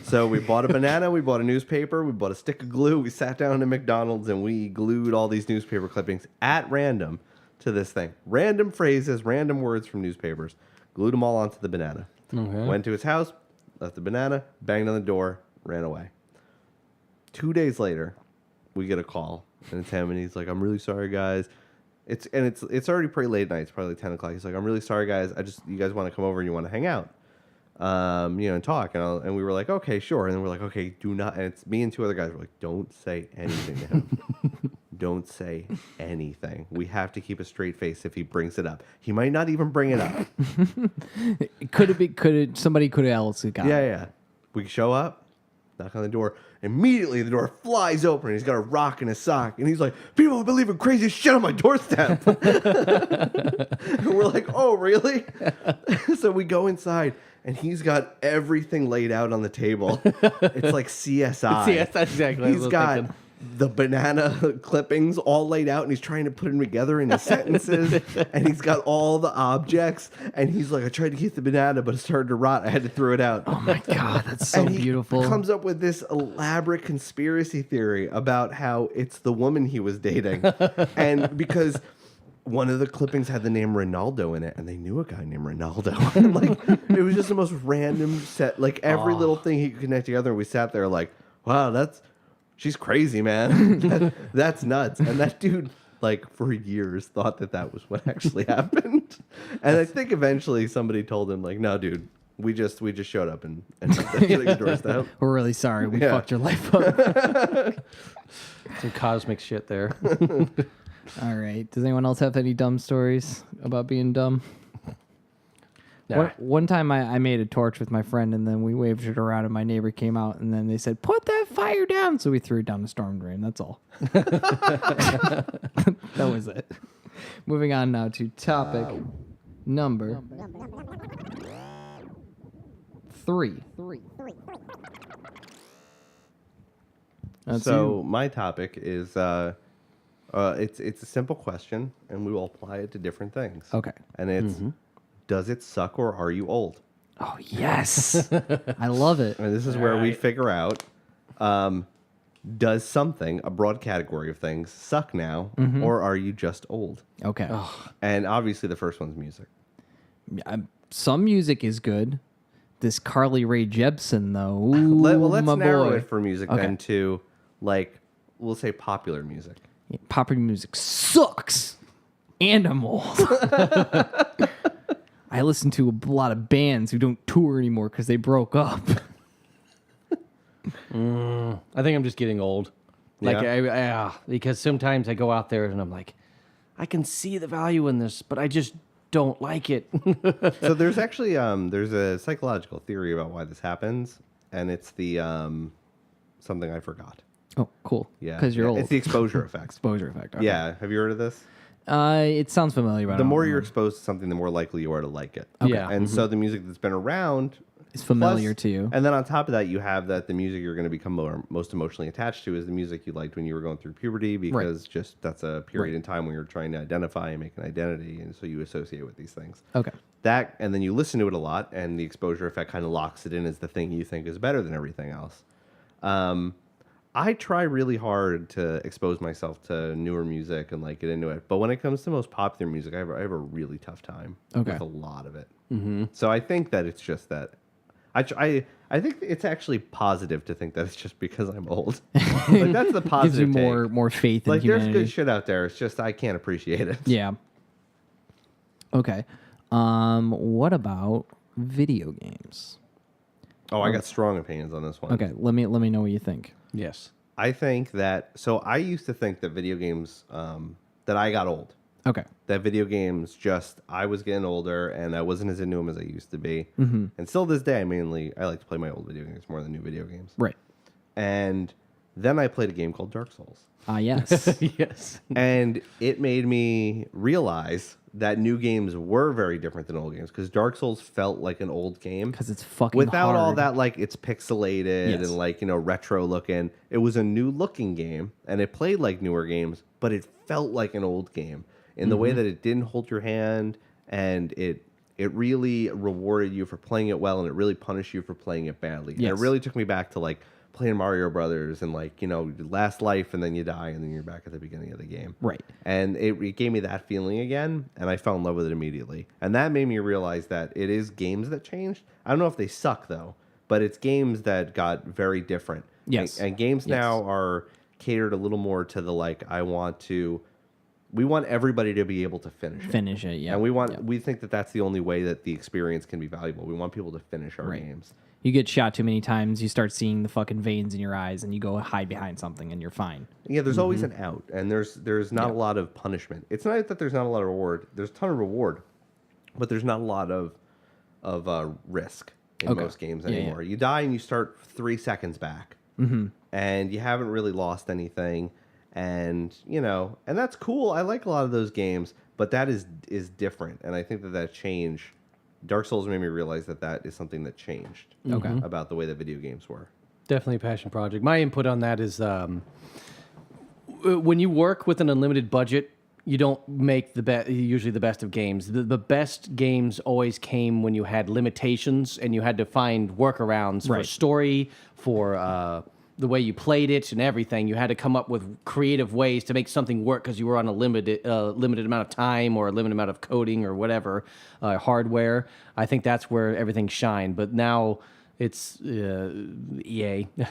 So we bought a banana, we bought a newspaper, we bought a stick of glue, we sat down at McDonald's and we glued all these newspaper clippings at random to this thing. Random phrases, random words from newspapers. Glued them all onto the banana. Okay. Went to his house, left the banana, banged on the door, ran away. 2 days later, we get a call, and it's him, and he's like, "I'm really sorry, guys." It's already pretty late at night. It's probably like 10 o'clock. He's like, "I'm really sorry, guys. You guys want to come over and you want to hang out, and talk." And we were like, "Okay, sure." And then we're like, "Okay, do not." And it's me and 2 other guys. We're like, "Don't say anything to him. Don't say anything. We have to keep a straight face if he brings it up. He might not even bring it up." Somebody could have else got it. Yeah. We show up, knock on the door. Immediately, the door flies open, and he's got a rock in his sock. And he's like, "People don't believe in crazy shit on my doorstep." And we're like, "Oh, really?" So we go inside, and he's got everything laid out on the table. It's like CSI. Yes, that's exactly what I He's was got thinking. the banana clippings all laid out, and he's trying to put them together into sentences. And he's got all the objects, and he's like, "I tried to keep the banana, but it started to rot. I had to throw it out." Oh my God, that's so And he beautiful. comes up with this elaborate conspiracy theory about how it's the woman he was dating. And because one of the clippings had the name Ronaldo in it, and they knew a guy named Ronaldo. And like, it was just the most random set, like every little thing he could connect together. And we sat there like, wow, she's crazy, man. That's nuts. And that dude, like, for years thought that was what actually happened. And I think eventually somebody told him, like, "No, dude, we just showed up and put that shit at your doorstep." We're really sorry. We Yeah. fucked your life up. Some cosmic shit there. All right. Does anyone else have any dumb stories about being dumb? Nah. One time I made a torch with my friend, and then we waved it around, and my neighbor came out, and then they said, "Put that fire down." So we threw it down the storm drain. That's all. That was it. Moving on now to topic number 3. That's So my topic is it's a simple question, and we will apply it to different things. Okay. And it's does it suck or are you old? Oh, yes. I love it. And this is where we figure out does something, a broad category of things, suck now, or are you just old? Okay. And obviously the first one's music. Some music is good. This Carly Rae Jepsen, though. Let's my narrow boy. it for music then to, like, we'll say popular music. Popular music sucks. And I'm old. I listen to a lot of bands who don't tour anymore because they broke up. I think I'm just getting old. Like, Yeah? because sometimes I go out there and I'm like, I can see the value in this, but I just don't like it. So there's actually there's a psychological theory about why this happens, and it's the something I forgot. Oh, cool. Yeah, Because you're old. It's the exposure effect. exposure effect. Okay. Yeah, have you heard of this? It sounds familiar. But I The don't more know. you're exposed to something, the more likely you are to like it. Yeah. And so the music that's been around It's familiar to you. And then on top of that, you have that the music you're going to become most emotionally attached to is the music you liked when you were going through puberty, because just that's a period in time when you're trying to identify and make an identity, and so you associate with these things. Okay. That, and then you listen to it a lot, and the exposure effect kind of locks it in as the thing you think is better than everything else. I try really hard to expose myself to newer music and like get into it, but when it comes to most popular music, I have a really tough time with a lot of it. Mm-hmm. So I think that it's just that I think it's actually positive to think that it's just because I'm old. Like that's the positive. Gives you take. more faith in Like humanity. there's good shit out there. It's just I can't appreciate it. Yeah. Okay. What about video games? Oh, I got strong opinions on this one. Okay, let me know what you think. Yes. I think that, so I used to think that video games, that I got old. Okay. That video games I was getting older and I wasn't as into them as I used to be. And still this day, I like to play my old video games more than new video games. Right. And then I played a game called Dark Souls. Ah, yes. Yes. And it made me realize that new games were very different than old games because Dark Souls felt like an old game. Because it's fucking Without all hard. that, like, it's pixelated Yes. and, like, retro looking. It was a new looking game and it played like newer games, but it felt like an old game in the way that it didn't hold your hand and it really rewarded you for playing it well and it really punished you for playing it badly. And Yes. it really took me back to, like, playing Mario Brothers and, like, last life and then you die and then you're back at the beginning of the game. Right. And it gave me that feeling again, and I fell in love with it immediately. And that made me realize that it is games that changed. I don't know if they suck, though, but it's games that got very different. Yes. And games Yes. now are catered a little more to the, like, we want everybody to be able to finish it. Finish it, yeah. And we think that that's the only way that the experience can be valuable. We want people to finish our Right. games. You get shot too many times, you start seeing the fucking veins in your eyes, and you go hide behind something, and you're fine. Yeah, there's always an out, and there's not a lot of punishment. It's not that there's not a lot of reward. There's a ton of reward, but there's not a lot of risk in Okay. most games Yeah, yeah. anymore. You die and you start 3 seconds back, and you haven't really lost anything, and and that's cool. I like a lot of those games, but that is different, and I think that change. Dark Souls made me realize that is something that changed about the way that video games were. Definitely a passion project. My input on that is when you work with an unlimited budget, you don't make usually the best of games. The best games always came when you had limitations and you had to find workarounds for Right. story, for the way you played it and everything. You had to come up with creative ways to make something work because you were on a limited amount of time or a limited amount of coding or whatever, hardware. I think that's where everything shined. But now it's EA. Oh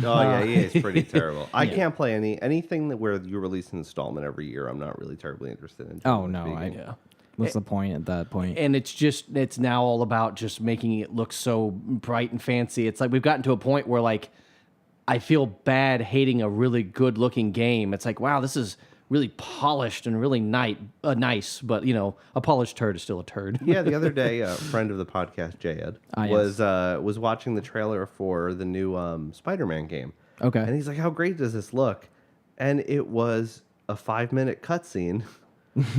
yeah, it's pretty terrible. I can't play anything where you release an installment every year. I'm not really terribly interested in. Oh, no. Yeah. What's the point at that point? And it's now all about just making it look so bright and fancy. It's like we've gotten to a point where, like, I feel bad hating a really good looking game. It's like, wow, this is really polished and really nice, but a polished turd is still a turd. Yeah, the other day, a friend of the podcast, Jayed, yes. was watching the trailer for the new Spider-Man game. Okay. And he's like, "How great does this look?" And it was a 5-minute cutscene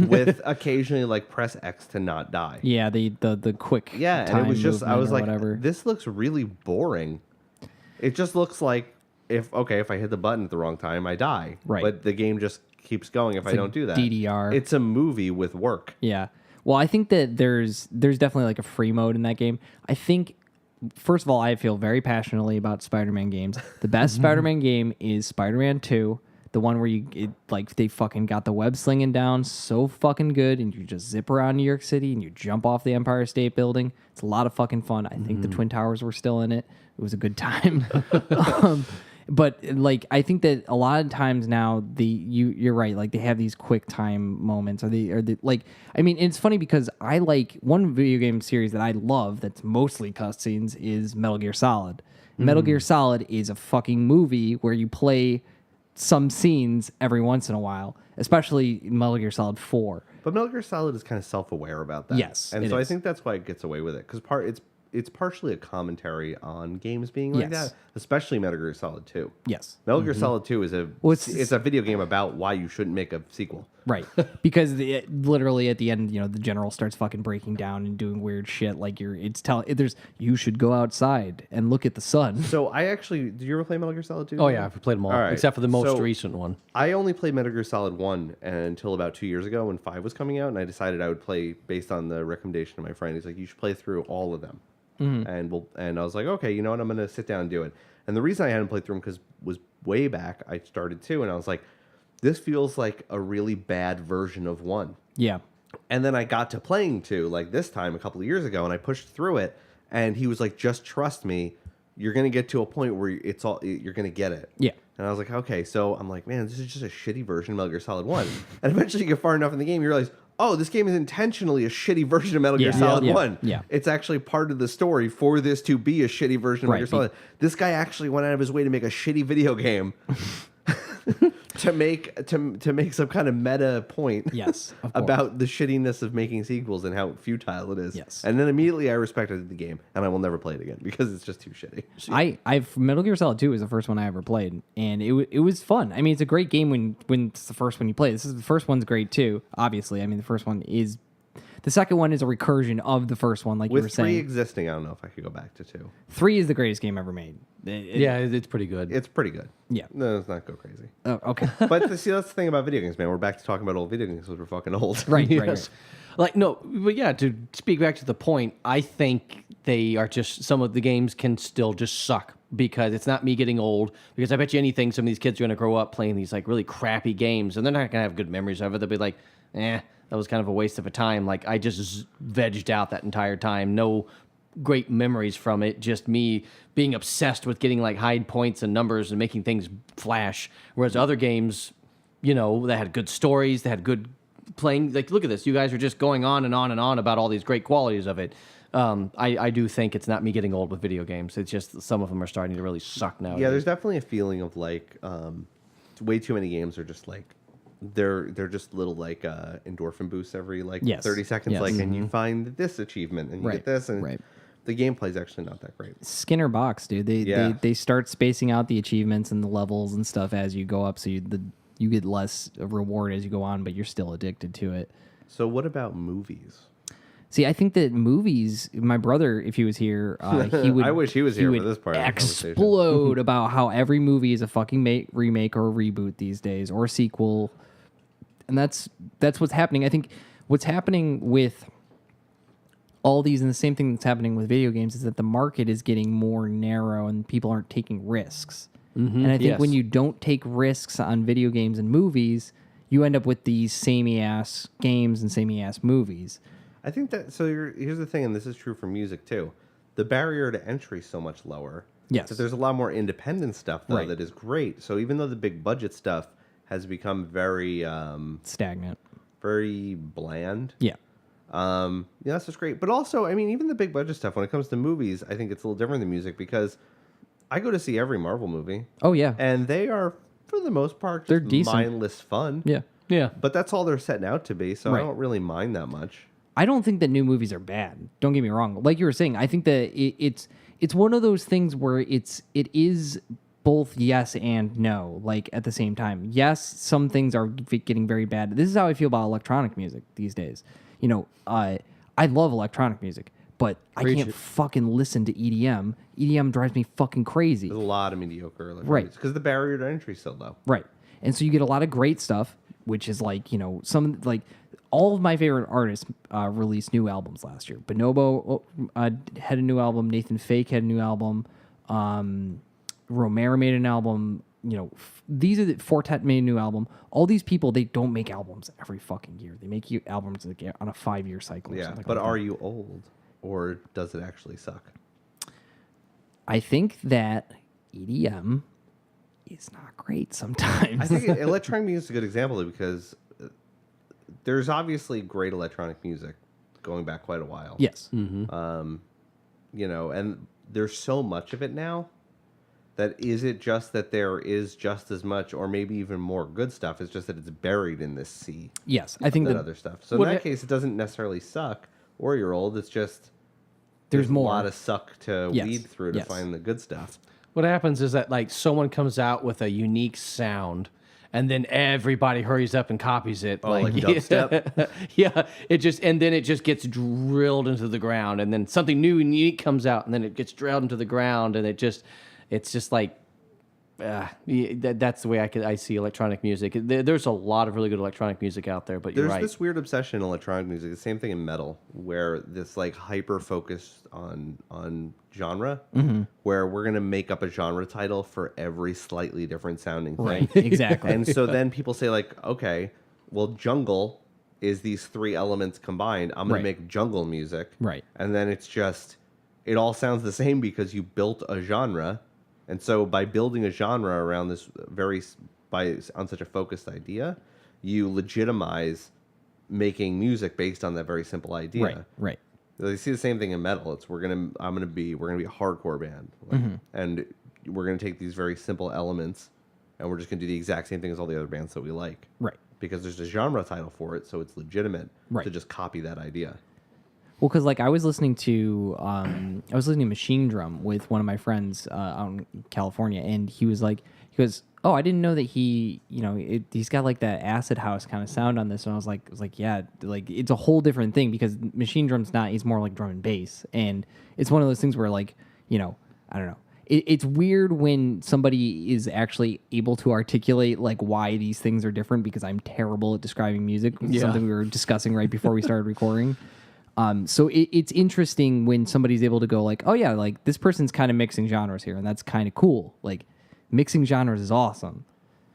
with occasionally, like, press X to not die. Yeah, the quick Yeah, and time it was just, I movement was or like, whatever. this looks really boring. It just looks like if I hit the button at the wrong time, I die. Right. But the game just keeps going if I like don't do that. DDR. It's a movie with work. Yeah. Well, I think that there's definitely like a free mode in that game. I think, first of all, I feel very passionately about Spider-Man games. The best Spider-Man game is Spider-Man 2, the one where they fucking got the web slinging down so fucking good, and you just zip around New York City and you jump off the Empire State Building. It's a lot of fucking fun. I think the Twin Towers were still in it. It was a good time. But, like, I think that a lot of times now you're right, like, they have these quick time moments it's funny because I like one video game series that I love that's mostly cutscenes is Metal Gear Solid. Metal Gear Solid is a fucking movie where you play some scenes every once in a while, especially Metal Gear Solid 4. But Metal Gear Solid is kind of self-aware about that. Yes, and it so I is. think that's why it gets away with it because it's partially a commentary on games being like Yes. that, especially Metal Gear Solid 2. Yes. Metal Gear Solid 2 is it's a video game about why you shouldn't make a sequel. Right. Because literally at the end, the general starts fucking breaking down and doing weird shit. Like you should go outside and look at the sun. So did you ever play Metal Gear Solid 2? Oh yeah, I've played them all, right, except for the most so- recent one. I only played Metal Gear Solid 1 until about 2 years ago when 5 was coming out, and I decided I would play based on the recommendation of my friend. He's like, you should play through all of them. And I was like, okay, you know what? I'm going to sit down and do it. And the reason I hadn't played through them was way back. I started 2, and I was like, this feels like a really bad version of 1. Yeah. And then I got to playing 2, like this time a couple of years ago, and I pushed through it, and he was like, just trust me. You're going to get to a point where you're going to get it. Yeah. And I was like, okay. So I'm like, man, this is just a shitty version of Metal Gear Solid 1. And eventually you get far enough in the game, you realize, oh, this game is intentionally a shitty version of Metal Gear Solid 1. Yeah. It's actually part of the story for this to be a shitty version of Metal Gear Solid. This guy actually went out of his way to make a shitty video game. to make some kind of meta point. Yes, of course. About the shittiness of making sequels and how futile it is. Yes. And then immediately I respected the game, and I will never play it again because it's just too shitty. I've Metal Gear Solid 2 was the first one I ever played, and it was fun. I mean, it's a great game when it's the first one you play. The first one's great too. Obviously, I mean, the first one is. The second one is a recursion of the first one, like you were With 3 saying. existing, I don't know if I could go back to 2. 3 is the greatest game ever made. Yeah, it's pretty good. It's pretty good. Yeah. No, let's not go crazy. Oh, okay. But see, that's the thing about video games, man. We're back to talking about old video games because we're fucking old. Right, right, Yes. right. Like no, but yeah, to speak back to the point, I think they are just some of the games can still just suck because it's not me getting old. Because I bet you anything, some of these kids are gonna grow up playing these like really crappy games, and they're not gonna have good memories of it. They'll be like, that was kind of a waste of a time. Like I just vegged out that entire time. No great memories from it. Just me being obsessed with getting like high points and numbers and making things flash. Whereas other games, you know, that had good stories, they had good playing. Like, look at this. You guys are just going on and on and on about all these great qualities of it. I do think it's not me getting old with video games. It's just some of them are starting to really suck now. Yeah, there's definitely a feeling of like way too many games are just like they're just little like endorphin boosts every like Yes. 30 seconds. Yes. Like, and you find this achievement and you Right, get this, and right. the gameplay's actually not that great. Skinner box, dude. Yeah. They start spacing out the achievements and the levels and stuff as you go up, so you get less reward as you go on, but you're still addicted to it. So what about movies? See, I think that movies. My brother, if he was here, he would. I wish he was here for would this part of the conversation. explode about how every movie is a fucking remake or a reboot these days, or a sequel, and that's what's happening. I think what's happening with all these, and the same thing that's happening with video games, is that the market is getting more narrow and people aren't taking risks. And I think when yes. you don't take risks on video games and movies, you end up with these samey ass games and samey ass movies. I think that here's the thing, and this is true for music too. The barrier to entry is so much lower. Yes. That there's a lot more independent stuff though Right. that is great. So even though the big budget stuff has become very Stagnant. very bland, Yeah. yeah, that's just great. But also, I mean, even the big budget stuff when it comes to movies, I think it's a little different than music because I go to see every Marvel movie, Oh yeah. and they are for the most part They're just decent. mindless fun. Yeah. Yeah. But that's all they're setting out to be, so Right. I don't really mind that much. I don't think that new movies are bad. Don't get me wrong. Like you were saying, I think that it's one of those things where it is both yes and no, like at the same time. Yes, some things are getting very bad. This is how I feel about electronic music these days. You know, I love electronic music, but I Preach can't it. fucking listen to EDM. EDM drives me fucking crazy. There's a lot of mediocre, Right. Because the barrier to entry is so low. Right. And so you get a lot of great stuff, which is like, you know, some like all of my favorite artists released new albums last year. Bonobo had a new album. Nathan Fake had a new album. Romero made an album. You know, these are Fortet made a new album. All these people, they don't make albums every fucking year. They make albums like on a 5-year cycle. Or Yeah, something but like are that. you old, or does it actually suck? I think that EDM is not great sometimes. I think electronic music is a good example because there's obviously great electronic music going back quite a while. Yes. You know, and there's so much of it now that is it just that there is just as much or maybe even more good stuff. It's just that it's buried in this sea Yes. I think than that other stuff. So in Well, that that- case, it doesn't necessarily suck or you're old. It's just there's a more. lot of suck to Yes. weed through to Yes. find the good stuff. What happens is that like someone comes out with a unique sound, and then everybody hurries up and copies it. Oh, like dubstep? Yeah, it just gets drilled into the ground, and then something new and unique comes out, and then it gets drilled into the ground, and it's just like. That's the way I see electronic music. There's a lot of really good electronic music out there, but you're There's right. this weird obsession in electronic music. The same thing in metal, where this like hyper focus on genre, where we're gonna make up a genre title for every slightly different sounding thing. Right. Exactly. And so then people say like, okay, well, jungle is these 3 elements combined. I'm gonna Right. make jungle music. Right. And then it's just it all sounds the same because you built a genre. And so by building a genre around this on such a focused idea, you legitimize making music based on that very simple idea. Right. Right. You see the same thing in metal. It's we're gonna be a hardcore band, like, and we're gonna take these very simple elements and we're just going to do the exact same thing as all the other bands that we like. Right. Because there's a genre title for it, so it's legitimate Right. to just copy that idea. Well, because like I was listening to Machine Drum with one of my friends out in California, and he goes, "Oh, I didn't know that he's got like that acid house kind of sound on this." And I was like, yeah, like it's a whole different thing because Machine Drum's not; he's more like drum and bass, and it's one of those things where like I don't know. It's weird when somebody is actually able to articulate like why these things are different because I'm terrible at describing music. Yeah. Something we were discussing right before we started recording. So it's interesting when somebody's able to go like, oh yeah, like this person's kind of mixing genres here, and that's kind of cool. Like mixing genres is awesome.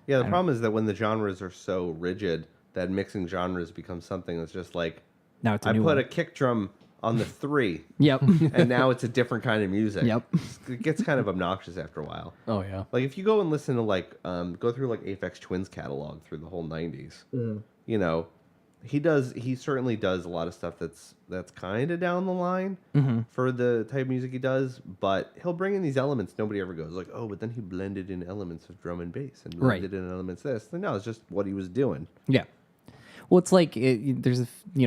Yeah, the problem is that when the genres are so rigid, that mixing genres becomes something that's just like, Now it's a I new put one. a kick drum on the 3, Yep. and now it's a different kind of music. Yep. It gets kind of obnoxious after a while. Oh yeah. Like if you go and listen to like go through like Aphex Twin's catalog through the whole 90s, you know, he certainly does a lot of stuff that's kind of down the line for the type of music he does, but he'll bring in these elements nobody ever goes like, oh, but then he blended in elements of drum and bass and Right. blended in elements this. No, it's just what he was doing. Yeah. Well, it's like there's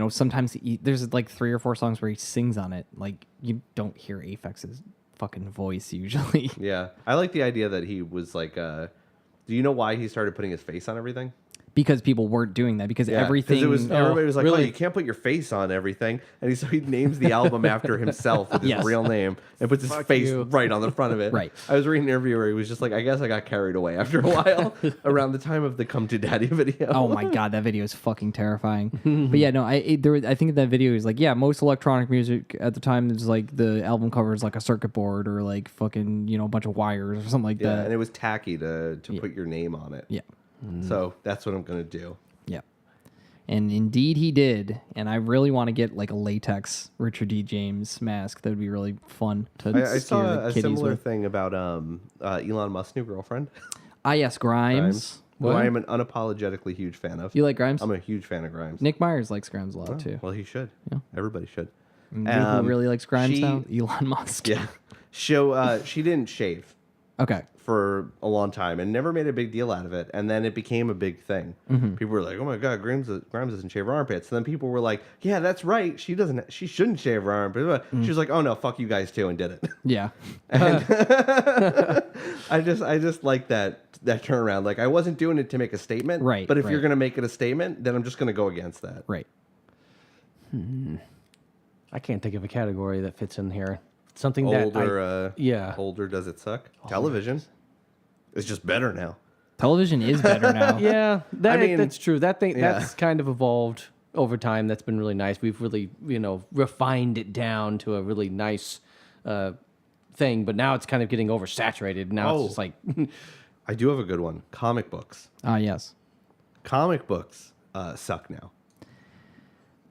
sometimes there's like 3 or 4 songs where he sings on it. Like you don't hear Aphex's fucking voice usually. Yeah, I like the idea that he was like, do you know why he started putting his face on everything? Because people weren't doing that because Yeah, 'cause everything. everybody was like, really? "Oh, you can't put your face on everything," and he names the album after himself with his Yes. real name and puts his face you. right on the front of it. Right. I was reading an interview where he was just like, "I guess I got carried away after a while around the time of the Come to Daddy video." Oh my god, that video is fucking terrifying. But yeah, no, I think that video is like, yeah, most electronic music at the time is like the album cover is like a circuit board or like fucking a bunch of wires or something like Yeah, that. and it was tacky to put your name on it. Yeah, So that's what I'm gonna do. yeah. And indeed he did. And I really want to get like a latex Richard D. James mask. That would be really fun to I scare saw the a kiddies similar with. thing about Elon Musk's new girlfriend, Ah, yes, Grimes. who I am an unapologetically huge fan of. You like Grimes? I'm a huge fan of Grimes. Nick Myers likes Grimes a lot too. Well, he should. Yeah. Everybody should. You know who really likes Grimes she- now? Elon Musk. Yeah. She didn't shave Okay. for a long time and never made a big deal out of it. And then it became a big thing. People were like, "Oh my God, Grimes doesn't shave her armpits." And then people were like, "Yeah, that's right. She shouldn't shave her armpits." She was like, "Oh no, fuck you guys too," and did it. Yeah. I just like that turnaround. Like I wasn't doing it to make a statement, Right, But if right. you're gonna make it a statement, then I'm just gonna go against that. Right. I can't think of a category that fits in here. Something that Older, yeah. older does it suck? Television. It's just better now. Television is better now. Yeah, mean, that's true. That thing yeah. that's kind of evolved over time. That's been really nice. We've really refined it down to a really nice thing. But now it's kind of getting oversaturated. Now Oh. it's just like I do have a good one. Comic books. Ah, yes. Comic books suck now.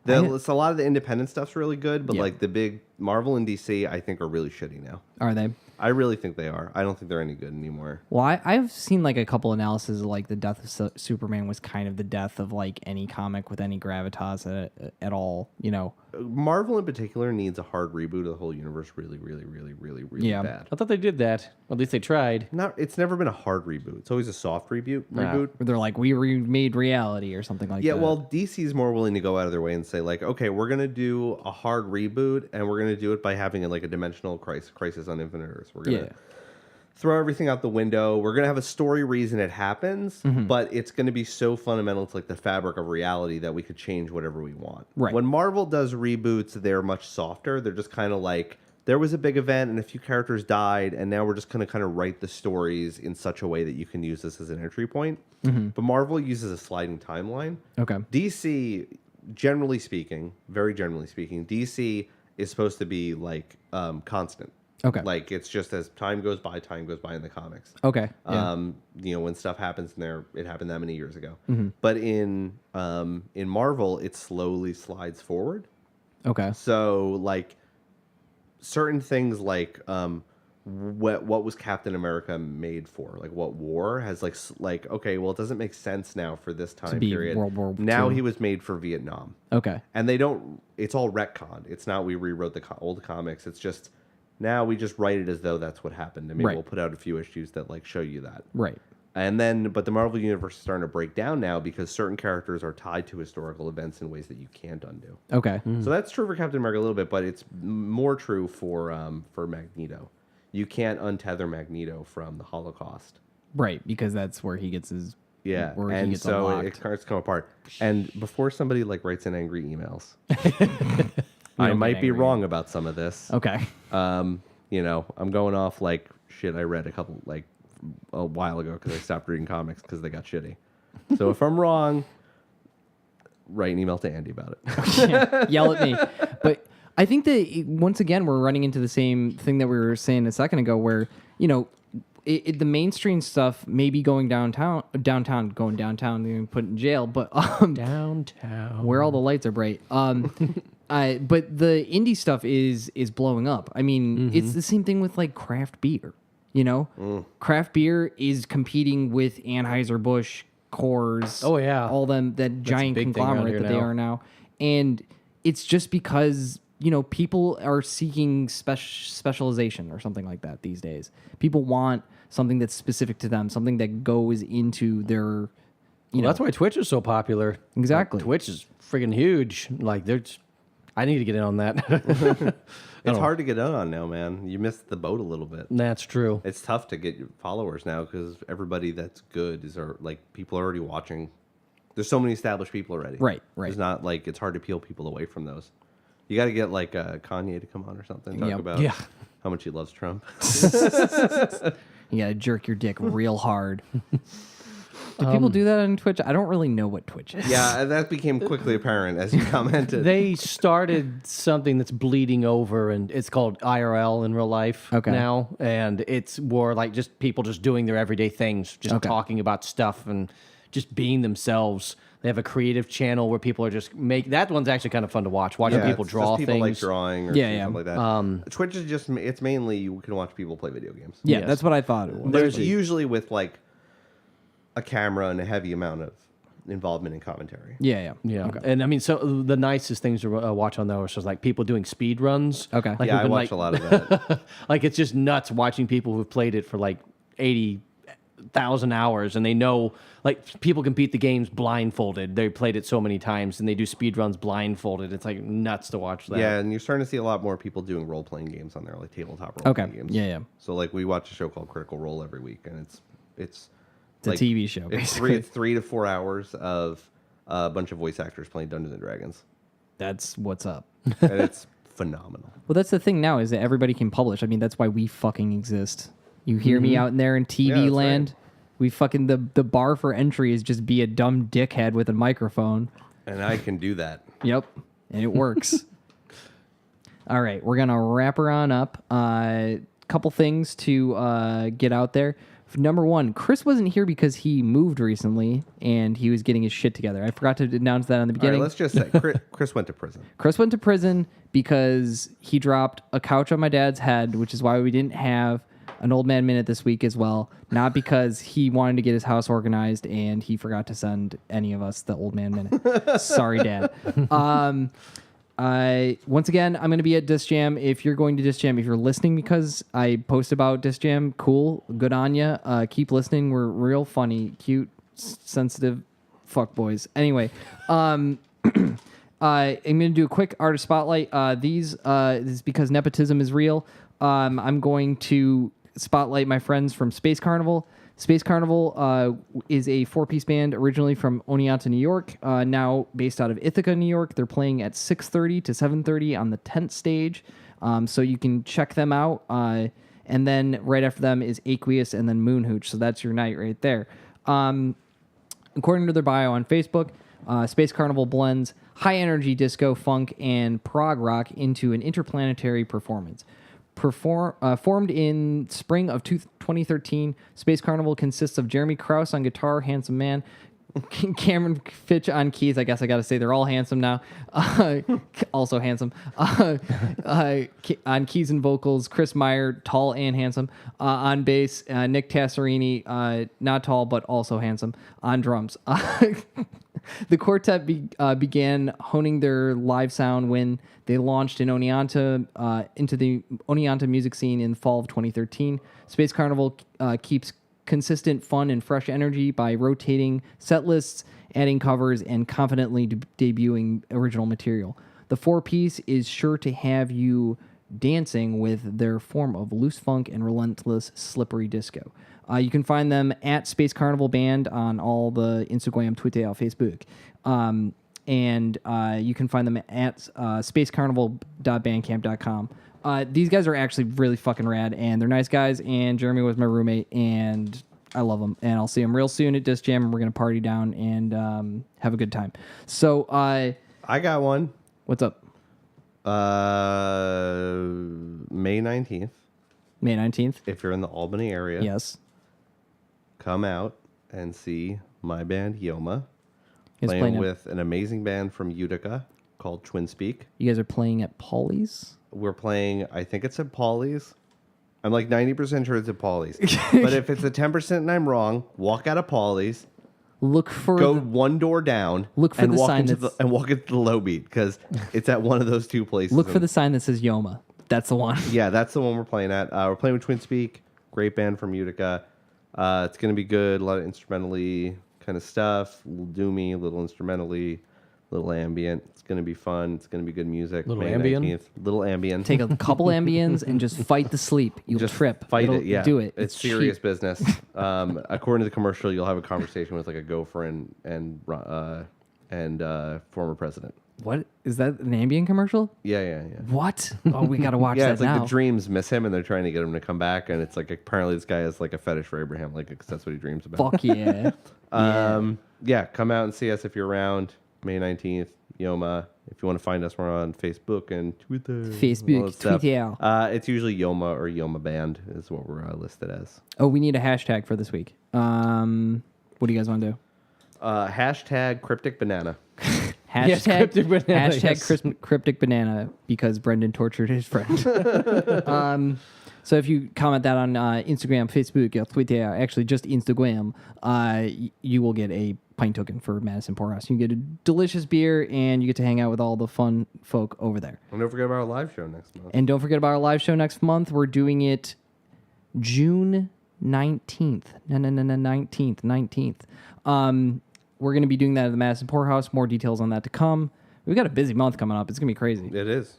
It's a lot of the independent stuff's really good, but Yeah. like the big Marvel and DC, I think are really shitty now. Are they? I really think they are. I don't think they're any good anymore. Well, I've seen like a couple analyses of like the death of Superman was kind of the death of like any comic with any gravitas at all. Marvel in particular needs a hard reboot of the whole universe really, really, really, really, really Yeah. bad. I thought they did that. At least they tried. It's never been a hard reboot. It's always a soft reboot. Where they're like, we remade reality or something like Yeah, that. well, DC's more willing to go out of their way and say like, okay, we're gonna do a hard reboot, and we're gonna do it by having like a dimensional crisis on Infinite Earths. We're gonna yeah. throw everything out the window. We're gonna have a story reason it happens, Mm-hmm. but it's gonna be so fundamental to like the fabric of reality that we could change whatever we want. Right. When Marvel does reboots, they're much softer. They're just kind of like, there was a big event and a few characters died, and now we're just gonna kind of write the stories in such a way that you can use this as an entry point. Mm-hmm. But Marvel uses a sliding timeline. Okay. DC, generally speaking, very generally speaking, DC is supposed to be like constant. Okay. Like it's just as time goes by in the comics. Okay. Yeah. When stuff happens in there, it happened that many years ago. Mm-hmm. But in Marvel, it slowly slides forward. Okay. So like certain things like what was Captain America made for? Like what war has like okay, well it doesn't make sense now for this time be period. World War Now II. he was made for Vietnam. Okay. And they don't. It's all retconned. It's not we rewrote the old comics. It's just now we just write it as though that's what happened, and maybe Right. we'll put out a few issues that like show you that. Right. And then, but the Marvel universe is starting to break down now because certain characters are tied to historical events in ways that you can't undo. Okay. So that's true for Captain America a little bit, but it's more true for Magneto. You can't untether Magneto from the Holocaust. Right, because that's where he gets his. Yeah, Where he and gets so unlocked. it starts to come apart. And before somebody like writes in angry emails, I don't might get be angry. wrong about some of this. Okay. You know, I'm going off like shit I read a while ago because I stopped reading comics because they got shitty. So if I'm wrong, write an email to Andy about it. Yell at me. But I think that once again we're running into the same thing that we were saying a second ago, where the mainstream stuff may be going downtown, being put in jail, but Downtown. where all the lights are bright. But the indie stuff is blowing up. I mean, it's the same thing with like craft beer. Craft beer is competing with Anheuser-Busch, Coors. Oh, yeah. all them that giant big thing around conglomerate here that they now. are now, and it's just because people are seeking specialization or something like that these days. People want something that's specific to them, something that goes into their. Well, that's why Twitch is so popular. Exactly. Like, Twitch is friggin' huge. Like, I need to get in on that. It's hard to get in on now, man. You missed the boat a little bit. That's true. It's tough to get followers now because everybody that's good people are already watching. There's so many established people already. Right. It's not like it's hard to peel people away from those. You got to get like Kanye to come on or something, talk Yep. about Yeah. how much he loves Trump. You gotta jerk your dick real hard. Do people do that on Twitch? I don't really know what Twitch is. Yeah, that became quickly apparent as you commented. They started something that's bleeding over, and it's called IRL in real life Okay. now. And it's more like just people just doing their everyday things, just Okay. talking about stuff and just being themselves. They have a creative channel where people are just that one's actually kind of fun to watch. Watching people it's draw just people things. like drawing or Yeah, something yeah. like that. Twitch is it's mainly you can watch people play video games. Yeah, Yes. that's what I thought it was. There's usually with like a camera and a heavy amount of involvement in commentary. Yeah. Yeah, Okay. and I mean, so the nicest things to watch on those is like people doing speed runs. Okay. like Yeah, who've I been, watch like, a lot of that. Like it's just nuts watching people who've played it for like 80,000 hours, and they know like people can beat the games blindfolded. They played it so many times, and they do speed runs blindfolded. It's like nuts to watch that. Yeah, and you're starting to see a lot more people doing role playing games on there, like tabletop role playing Okay. games. Yeah. So like we watch a show called Critical Role every week, and it's It's a TV show, It's basically. 3 to 4 hours of a bunch of voice actors playing Dungeons and Dragons, That's what's up. and it's phenomenal. Well, that's the thing now is that everybody can publish. I mean, that's why we fucking exist. You hear me out in there in TV that's land? right. We fucking the bar for entry is just be a dumb dickhead with a microphone. And I can do that. Yep, and it works. All right, we're gonna wrap her on up. Couple things to get out there. Number one, Chris wasn't here because he moved recently and he was getting his shit together. I forgot to announce that on the All right, beginning. let's just say Chris went to prison. Chris went to prison because he dropped a couch on my dad's head, which is why we didn't have an old man minute this week as well. Not because he wanted to get his house organized and he forgot to send any of us the old man minute. Sorry, Dad. Once again, I'm going to be at Disc Jam. If you're going to Disc Jam, if you're listening because I post about Disc Jam, cool, good on you. Keep listening. We're real funny, cute, sensitive fuck boys. Anyway, I'm going to do a quick artist spotlight. This is because nepotism is real. I'm going to spotlight my friends from Space Carnival. Space Carnival is a 4-piece band originally from Oneonta, New York, now based out of Ithaca, New York. They're playing at 6:30 to 7:30 on the tent stage, so you can check them out. And then right after them is Aqueous and then Moonhooch, so that's your night right there. According to their bio on Facebook, Space Carnival blends high-energy disco, funk, and prog rock into an interplanetary performance. Formed in spring of 2013, Space Carnival consists of Jeremy Krause on guitar, handsome man, Cameron Fitch on keys. I guess I got to say they're all handsome now. Also handsome. On keys and vocals, Chris Meyer, tall and handsome. On bass, Nick Tasserini, not tall but also handsome. On drums. The quartet began honing their live sound when they launched in Oneonta into the Oneonta music scene in fall of 2013. Space Carnival keeps consistent, fun, and fresh energy by rotating set lists, adding covers, and confidently debuting original material. The four-piece is sure to have you dancing with their form of loose funk and relentless slippery disco. You can find them at Space Carnival Band on all the Instagram, Twitter, Facebook. And you can find them at spacecarnival.bandcamp.com. These guys are actually really fucking rad, and they're nice guys, and Jeremy was my roommate, and I love them, and I'll see them real soon at Disc Jam, and we're going to party down and have a good time. So, I got one. what's up? May 19th. May 19th? If you're in the Albany area, Yes. come out and see my band Yoma You guys, playing playing with an amazing band from Utica called Twin Speak. you guys are playing at Paulie's? We're playing, I think it's at Paulie's. I'm like 90% sure it's at Paulie's. But if it's a 10% and I'm wrong, walk out of Paulie's, Look for go the- one door down, Look for and the walk sign into that's- and walk into the low beat because it's at one of those two places. look for the sign that says Yoma. That's the one. Yeah, that's the one we're playing at. We're playing with Twin Speak, great band from Utica. It's gonna be good. A lot of instrumentally kind of stuff, a little doomy, a little instrumentally, a little ambient. It's gonna be fun. It's gonna be good music. Little May ambient? 19th. Little ambient. Take a couple Ambiens and just fight the sleep. You'll Just trip. Fight It'll it. Yeah, Do it. It's serious cheap. business. According to the commercial, you'll have a conversation with like a gopher and former president. What? Is that an Ambien commercial? Yeah. What? Oh, we got to watch Yeah, that it's like now. the dreams miss him, and they're trying to get him to come back. And it's like apparently this guy has like a fetish for Abraham, like 'cause that's what he dreams about. Fuck yeah. Yeah, come out and see us if you're around. May 19th, Yoma. If you want to find us, we're on Facebook and Twitter. Facebook, all that stuff. Twitter. It's usually Yoma or Yoma Band is what we're listed as. Oh, we need a hashtag for this week. What do you guys want to do? Hashtag Cryptic Banana. Hashtag, Yes, Cryptic Banana, hashtag yes. Cryptic Banana because Brendan tortured his friend. So if you comment that on Instagram, Facebook, or Twitter, actually just Instagram, you will get a pint token for Madison Poorhouse. You get a delicious beer and you get to hang out with all the fun folk over there. And don't forget about our live show next month. And don't forget about our live show next month. We're doing it June 19th. 19th. We're going to be doing that at the Madison Poorhouse. More details on that to come. We've got a busy month coming up. It's going to be crazy. It is.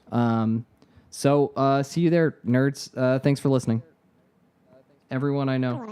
So see you there, nerds. Thanks for listening. Everyone I know.